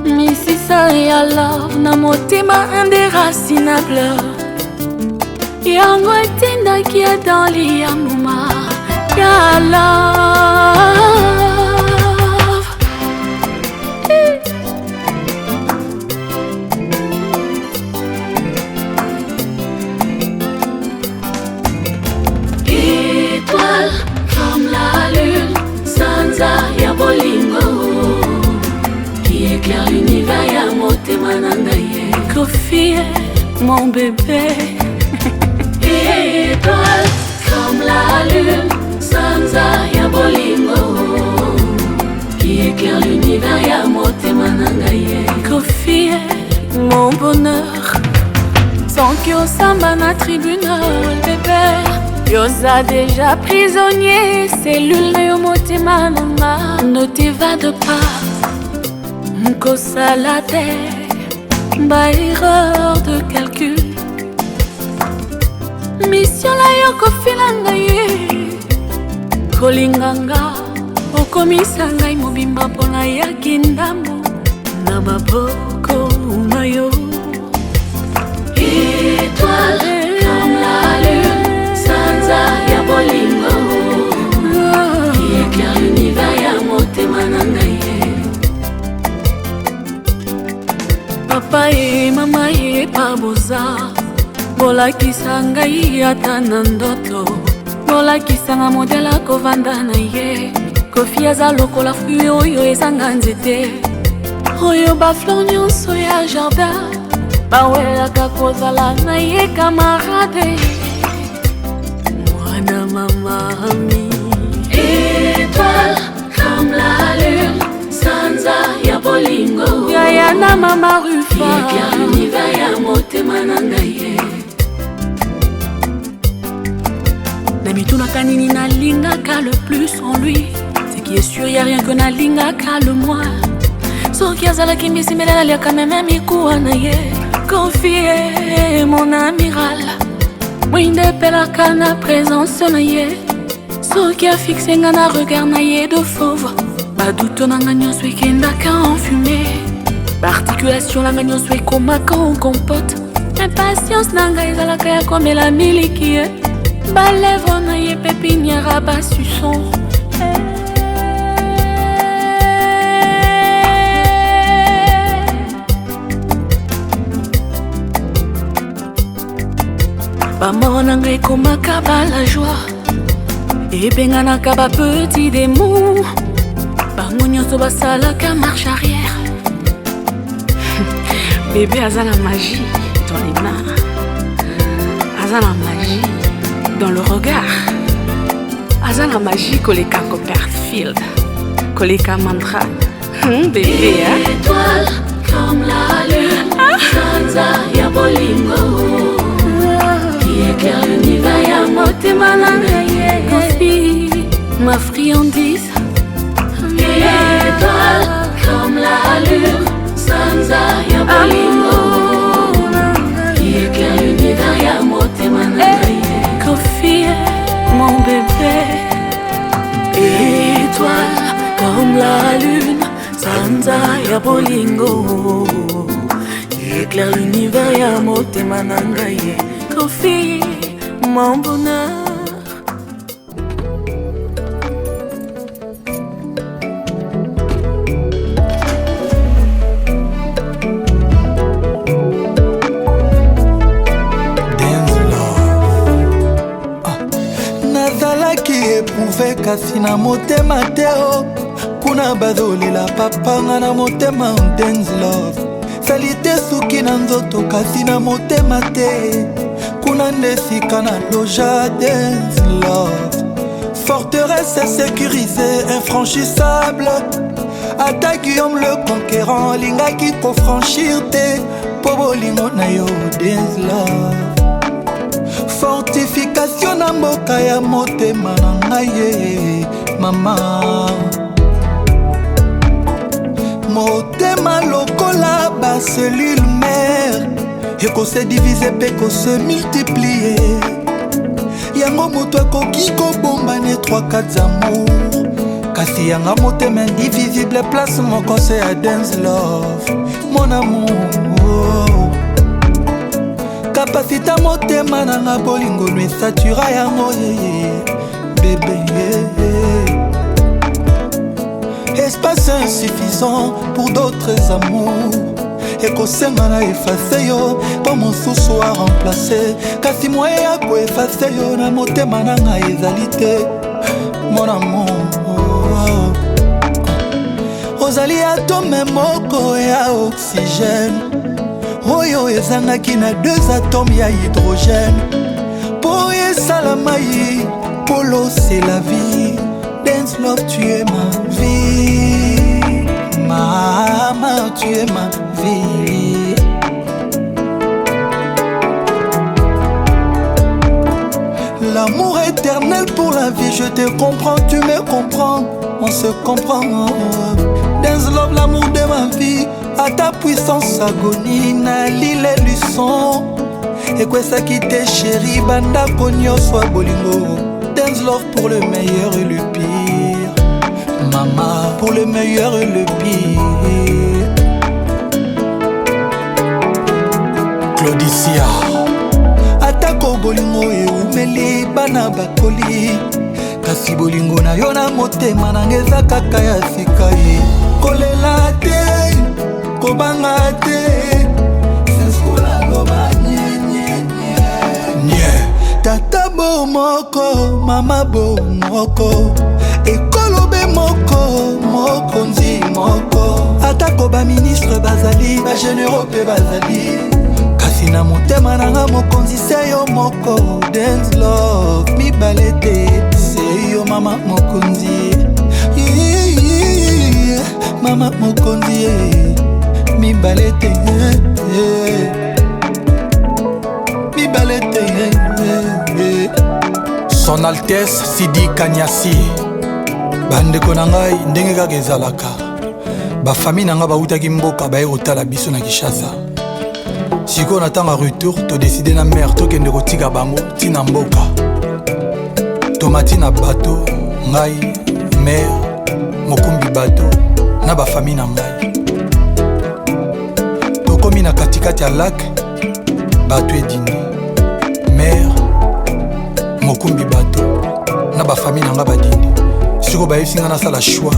S2: Misisa ya love na motema indéracinable. Yango etinda kia dans l'iyamuma. Ya love. Étoile comme la lune, Sansa ya bolingo. Qui éclaire l'univers ya motema nangaye. Kofi, mon bébé. Étoile comme la lune, Sansa ya bolingo. Qui éclaire l'univers ya motema nangaye. Kofi, mon bonheur. Sans que samba na tribunal, bébé. Yosa déjà prisonnier, cellule na yo motema nanga. Ne t'évade pas. Kosa la terre, ba erreur de calcul. Mission la yoko filanga ye. Kolinganga, okomisa ngai mobimba pona ya kindambo. Na maboko na yo. Étoile comme la lune, Sansa ya bolingo. Qui éclaire l'univers ya motema nangaye. Papa et maman et paboza. Bola kisanga ata na ndoto. Bola kisanga modela kovanda na ye. Kofi aza lokola fruit oyo ezanga nzete.
S11: Oyo ba fleur nyonso ya jardin bawelaka kozala na ye camarade. Mwana mama ami.
S2: Étoile comme la lune, sanza ya bolingo.
S11: Yaya na mama Rufa.
S2: Éclaire l'univers ya motema na ngai.
S11: Namituna kanini na lingaka le plus en lui. Ce qui est sûr, y'a rien que na lingaka le moins. Soki azalaki mbisimela naliaka meme mikuwa na ye. Confie mon amiral mwinde pelaka na présence na ye. Soki afixe nga na regard na ye de fauve. Baduto na nga nyonso ekendaka en fumée. Articulation na nga nyonso ekomaka en compote. Impatience na nga ezalaka ya komela miliki ye. Balèvre na ye pépinière basuson. Bamor na ngai komaka ba la joie. Ebenganaka ba petit démon. Bango nyonso basalaka marche arrière. Bébé aza la magie dans les mains. Aza la magie dans le regard. Aza la magie koleka Copperfield. Koleka mantra. Bébé hein.
S2: Étoile comme la lune, sanza ya bolingo. Éclaire l'univers ya motema na ngai.
S11: Kofi, ma friandise.
S2: Étoile comme la lune, sanza ya bolingo. Éclaire l'univers ya motema na ngai.
S11: Kofi, mon bébé.
S2: Étoile comme la lune, sanza ya bolingo. Éclaire l'univers ya motema na ngai.
S11: Kofi, mon bonheur.
S12: Nazalaki éprouvé kasi na motema te o. Kuna bazolela papanga na motema dance love. Salite suki na nzoto kasi na motema te. Kuna ndesika na loja dance love. Forteresse sécurisée, infranchissable. Ata Guillaume le conquérant lingaki ko franchir te. Po bolingo na yo dance love. Fortification na mboka ya motema na ngai mama. Motema lokola ba cellule mère. Eko se diviser pe ko se multiplier. Yango moto akoki kobomba ne 3-4 amour. Kasi yanga motema indivisible place moko se ya dance love. Mon amour. Kapasita motema nanga bolingo no esatura yango bébé. Espace insuffisant pour d'autres amours. Ekosenga na efface yo po mosusu a remplacer. Kasi moye ya ko efface yo na motema nanga ezali te. Mon amour. Ozali atome moko ya oxygène. Oyo ezangaki na 2 atomes ya hydrogène. Po esala mai polo c'est la vie. Dance love tu es ma vie. Maman tu es ma vie. L'amour éternel pour la vie. Je te comprends, tu me comprends. On se comprend. Dance love l'amour de ma vie. À ta puissance agonie na l'île du son. Et quoi ça qui te chéri banda konyo soit bolingo. Dance love pour le meilleur et le pire. Maman pour le meilleur et le pire. Claudicia atako bolingo e umeli bana bakoli. Kasi bolingo na yo na motema na ngeza kaka ya sika ye. Kolela te kobanga te seskola loba nye tata bo moko mama bo moko ekolobe moko mokonzi moko atako baministre bazali bagénéraux mpe bazali kasi na motema nanga mokonzi se yo moko dance love mibale te se yo mama mokonzi mama mokonzi mibale te mibale te
S13: Son Altesse Sidi Kanyasi bandeko na ngai ndenge kaka ezalaka bafamille na ngai bautaki mboka baye kotala biso na Kinshasa sikoyo na ntango ya retour todeside na mare tokende kotika bango ntina mboka tomati na bato ngai mare mokumbi bato na bafamille na ngai tokomi na katikati ya lac bato edini mare mokumbi bato na bafamille na ngai badini sikoyo bayebisi ngai nasala choix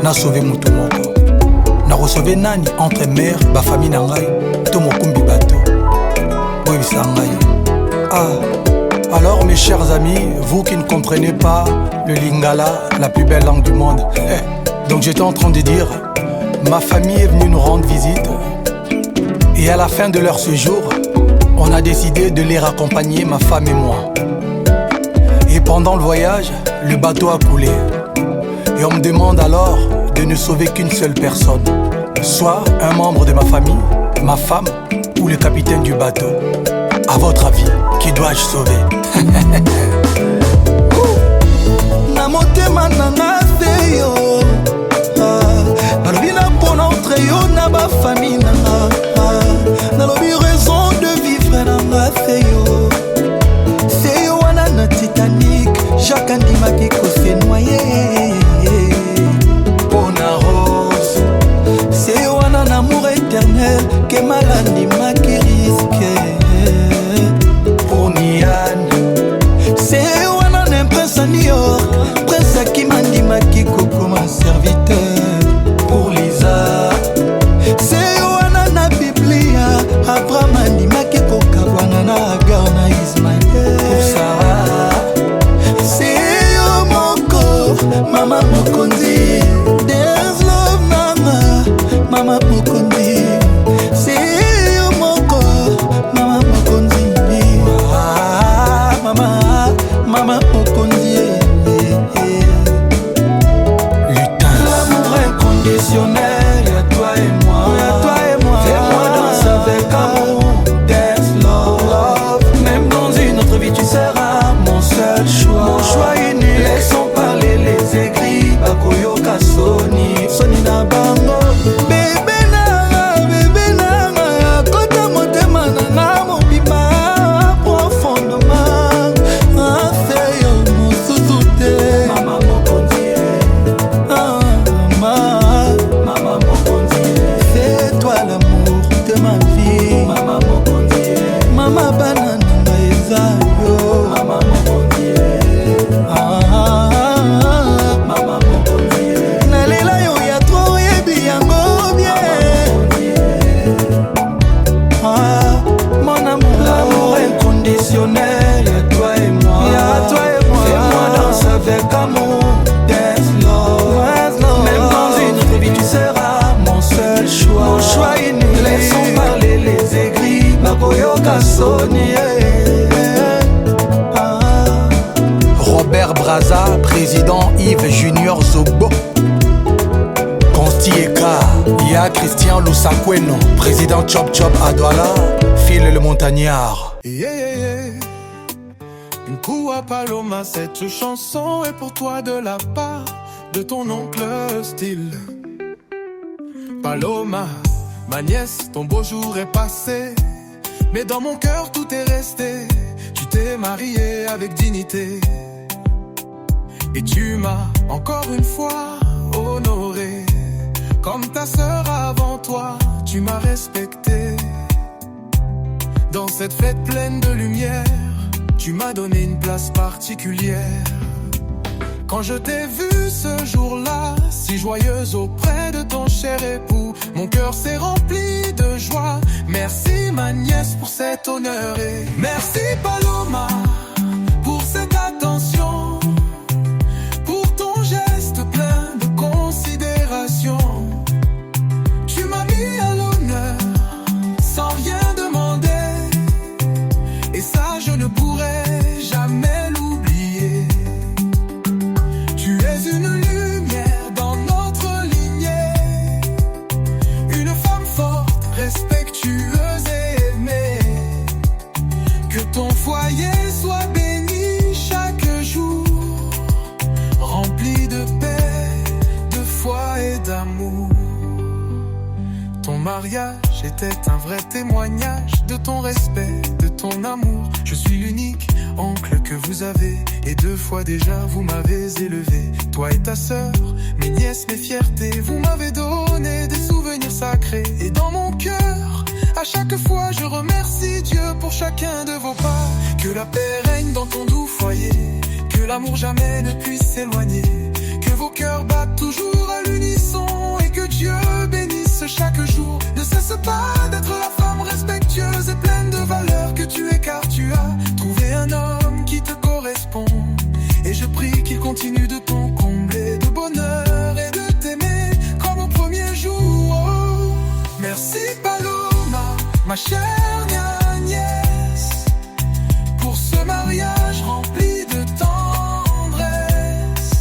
S13: nasauve moto moko nakosauve nani entre mare bafamille na ngai to mokumbi bato boyebisa ngai alors mes chers amis, vous qui ne comprenez pas le lingala, la plus belle langue du monde, donc j'étais en train de dire, ma famille est venue nous rendre visite et à la fin de leur séjour, on a décidé de les raccompagner, ma femme et moi. Et pendant le voyage, le bateau a coulé et on me demande alors de ne sauver qu'une seule personne, soit un membre de ma famille, ma femme ou le capitaine du bateau. À votre avis, qui dois-je sauver?
S12: Na motema nanga se yo balobi na mpona entre yo na bafamille nanga nalobi raison de vivre nanga se yo wana na Titanic Jacques andimaki kose noye mpona Rose se yo wana na amour éternel Kemal andimaki risque c'est wana na prince Nior prince Akimandi maki koko ma serviteur pour Lisa c'est wana na Biblia Abraham andimaki kokabwana na Agar na Ismaël pour Sarah c'est yo moko mama mokonzi there's love mama mama mokonzi c'est yo moko mama mokonzi Mama Mokonzi
S13: Lutin
S12: l'amour inconditionnel y'a toi et moi fais-moi danser avec amour dance love même dans une autre vie tu seras mon seul choix mon choix unique laissons parler les aigris bakoyoka soni na bango bébé nanga kota motema nanga mobima profondément
S13: Robert Braza, président Yves Junior Zobo Consti Eka, Ia Christian Lusakweno, président Chop Chop à Douala, Phil le Montagnard.
S1: Une coup à Paloma, cette chanson est pour toi de la part de ton oncle Style. Paloma, ma nièce, ton beau jour est passé, mais dans mon cœur tout est resté. Tu t'es mariée avec dignité et tu m'as encore une fois honoré. Comme ta sœur avant toi, tu m'as respecté. Dans cette fête pleine de lumière, tu m'as donné une place particulière. Quand je t'ai vue ce jour-là, si joyeuse auprès de ton cher époux, mon cœur s'est rempli de joie. Merci ma nièce pour cet honneur et merci Paloma pour cette attention, pour ton geste plein de considération. mariage était un vrai témoignage de ton respect, de ton amour. Je suis l'unique oncle que vous avez, et 2 fois déjà vous m'avez élevé. Toi et ta sœur, mes nièces, mes fiertés, vous m'avez donné des souvenirs sacrés. Et dans mon cœur, à chaque fois je remercie Dieu pour chacun de vos pas. Que la paix règne dans ton doux foyer, que l'amour jamais ne puisse s'éloigner, que vos cœurs battent toujours à l'unisson, et que Dieu bénisse chaque jour. Ne cesse pas d'être la femme respectueuse et pleine de valeur que tu es, car tu as trouvé un homme qui te correspond. Et je prie qu'il continue de t'en combler de bonheur et de t'aimer comme au premier jour. Oh, merci Paloma, ma chère nièce, pour ce mariage rempli de tendresse.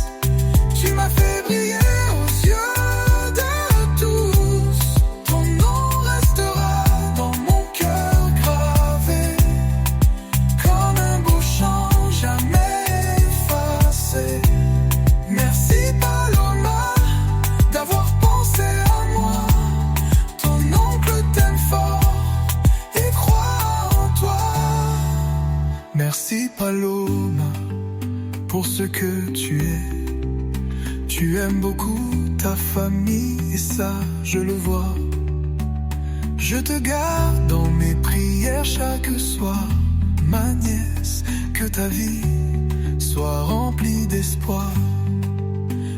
S1: Tu m'as fait briller aux yeux de tous. Ton nom restera dans mon cœur gravé comme un beau chant jamais effacé. Merci Paloma d'avoir pensé à moi. Ton oncle t'aime fort et croit en toi. Merci Paloma pour ce que tu es. Tu aimes beaucoup ta famille et ça je le vois. Je te garde dans mes prières chaque soir, ma nièce, que ta vie soit remplie d'espoir.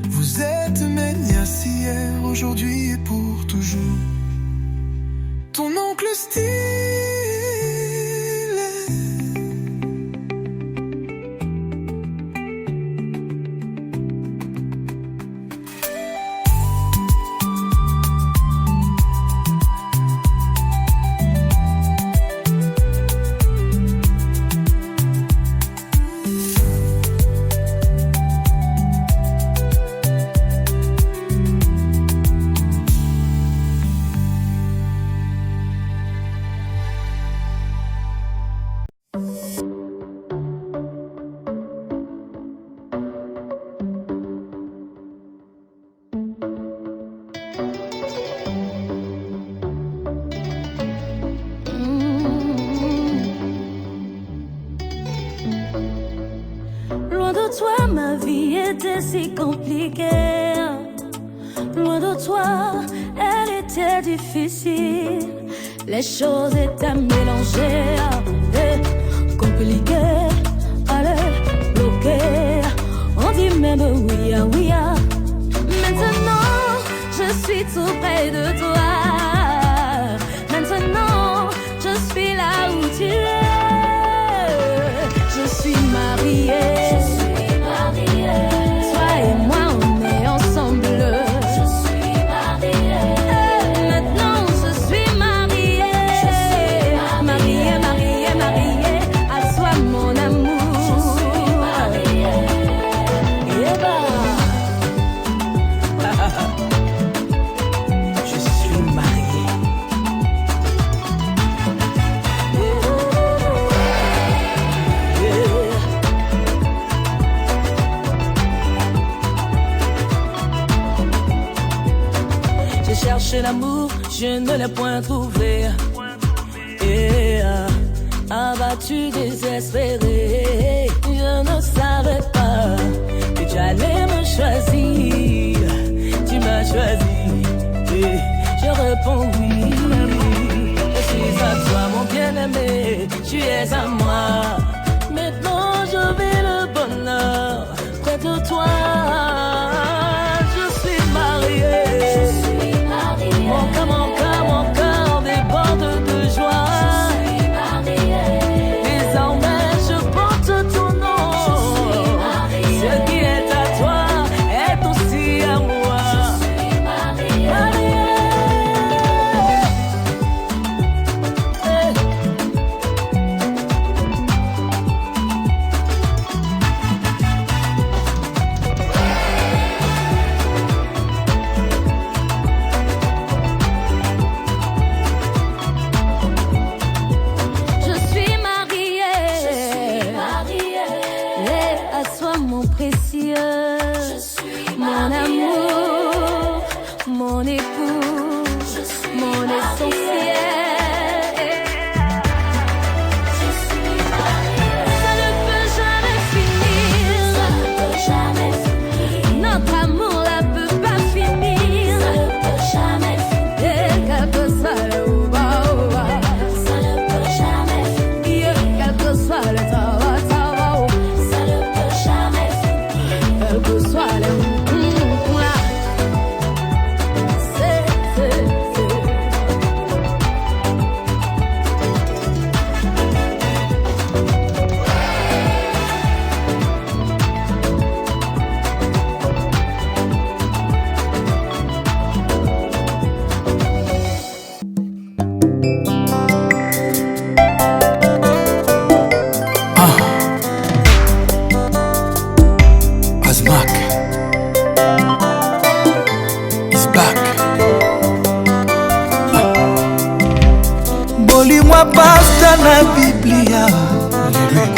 S1: Vous êtes mes nièces hier, aujourd'hui et pour toujours. Ton oncle stylé.
S11: Loin de toi, ma vie était si compliquée. Loin de toi, elle était difficile. Les choses étaient mélangées, compliquées, allez, bloquées. On dit même oui, oui. Maintenant, je suis tout près de toi. Maintenant, je suis là où tu es. Je suis mariée. Toi et moi, on est ensemble. Je suis mariée. Maintenant, je suis mariée. Mariée, mariée, mariée. À toi, mon amour. Je suis mariée. Je suis mariée. J'ai cherché l'amour, je ne l'ai point trouvé. Abattu, désespéré, je ne savais pas que tu allais me choisir. Tu m'as choisi, et je réponds oui. Je suis à toi, mon bien-aimé, tu es à moi. Maintenant, je vis le bonheur près de toi. Je suis mariée. Mon cœur déborde de joie. Je suis mariée. Désormais je porte ton nom. Ce qui est à toi est aussi à moi. Je suis mariée. Mon précieux, mon amour, mon époux, mon esprit.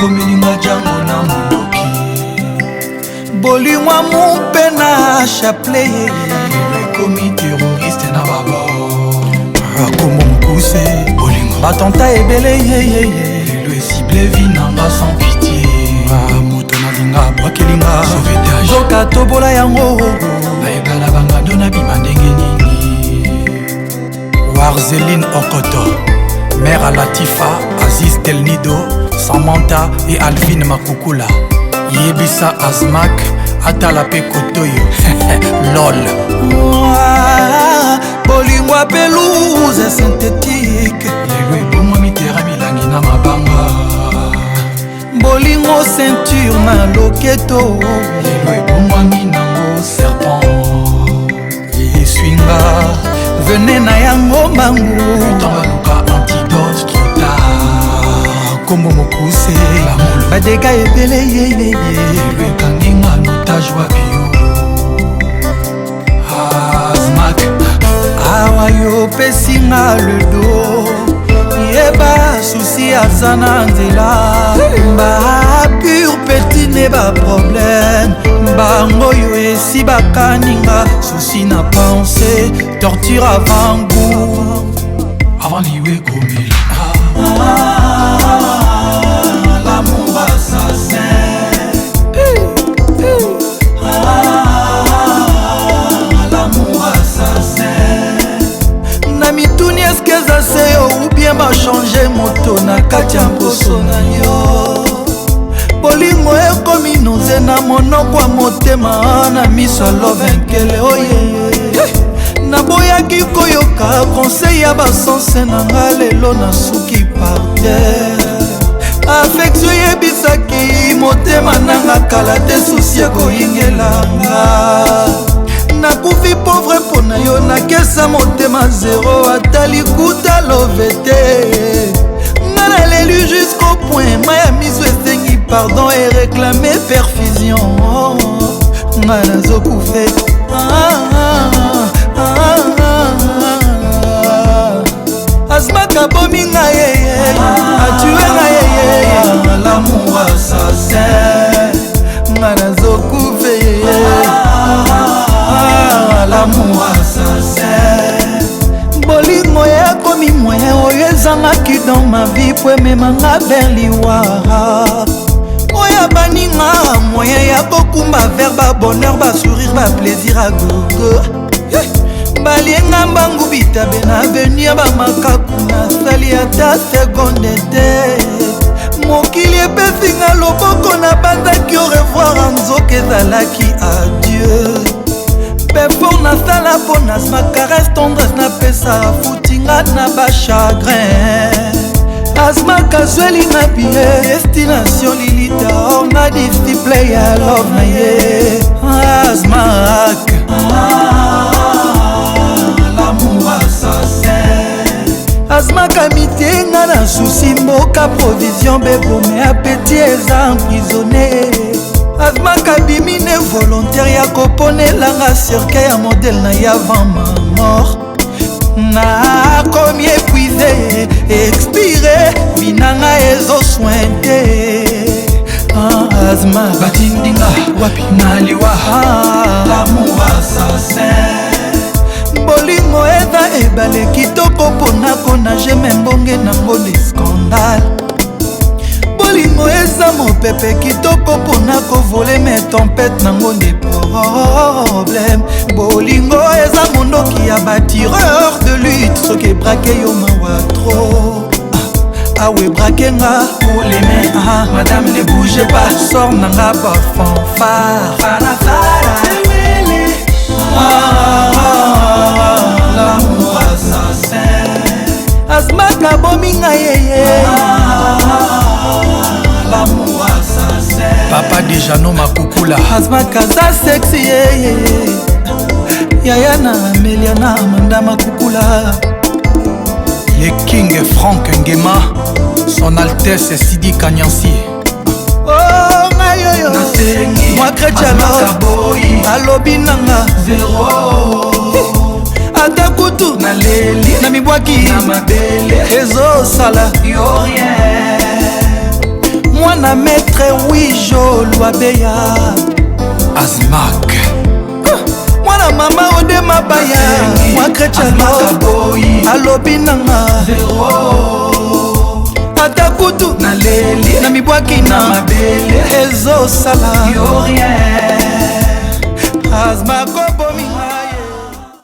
S12: ekomelinga jango na mondoki bolingwa mumpe na chapelet lelo ekomi terroriste na babo akombo mokuse bolingo batonta ebele yeyeye lelo esible vi nanga sans pitié moto nalinga bwakelinga sauvetage zoka tobola yango bayebala bangando na bima ndenge nini Warzeline Okoto Mère Latifa Aziz Telnido Samantha et Alvin Makukula Yebisa Azmak Atala pe Kotoyo LOL bolingwa pelouse synthétique lelo ebomwa mitera milangi na mabanga bolingo ceinture na loketo lelo ebomwami nango serpent eswinga vene na yango mbangu tambaluka antidote trop tard kombo mokuse badega ebele yeyeye lelo ekanginga notage wa bio Azmak awa yo pesinga le do yeba susi aza na nzela ba pure petit ne ba problème bango yo esi bakaninga susi na pensée torture avant goût avant liwe komila l'amour assassin na mituni eske eza se yo ou bien bachange moto na kati ya mposo na yo bolingo ekomi noze na monoko ya motema na miso alovenkele oye naboyaki koyoka conseil ya basanse na nga lelo nasuki par terre affektio yebisaki motema nanga kala te susi ekoyingelanga nakufi pauvre mpo na yo nakesa motema zero ata likuta love te nga naleli jusqu'au point ma ya miso esengi pardon e réclame perfusion nga nazokufe Azmak abomi nga yeye atue nga yeye l'amour assassin nga nazokufe l'amour assassin bolingo ekomi moyen oyo ezangaki dans ma vie po ememanga vers liwara oyo baninga moyen ya kokumba vers babonheur basourire baplaisir a gogo balienga mbangu bitabe na aveni ya bamakaku nasali ata seconde te mokili epesinga loboko nabanzaki au revoir nzoka ezalaki adieu pefor nasala mpo nasma caresse tendresse napesa futinga na bachagrin Azmak azwelinga bie destination lilita or na disciple ya love na ye Azmak l'amour assassin Azmak amitenga na susi mboka provision bebome apeti eza emprisonné Azmak abimine volontaire ya koponelanga cercueil ya modele na ye avant ma mort nakomi épuisé expiré binanga ezosointe Azmak batindinga wapi naliwa l'amour assassin bolingo eza ebale kitoko mpona konage me mbonge nango de scandale bolingo eza mopepe kitoko mpona kovole me tempete nango nde problème bolingo eza mondoki ya batireur de lutte soki ebrake yo mawa tro awe brake nga oleme madame ne bouge pas sor nanga bafanfare l'amour assassin Azmak abominga yeye l'amour assassin
S13: Papa Dijano Makukula
S12: Azmak aza sexy yeye Yaya na Amelia na Amanda Makukula
S13: Le King Frank Ngema Son Altesse Sidi Kanyansi
S12: Oh ngayoyo Moi Kretiano alobi nanga zero ata kutu na leli na mibwaki na mabele ezosala yo rien mwana na maître Wijo Lwabeya
S13: Azmak
S12: mwana mama ode mabaya mwakrecalo alobi nanga ata kutu na leli na mibwaki na mabele ezosala Azmak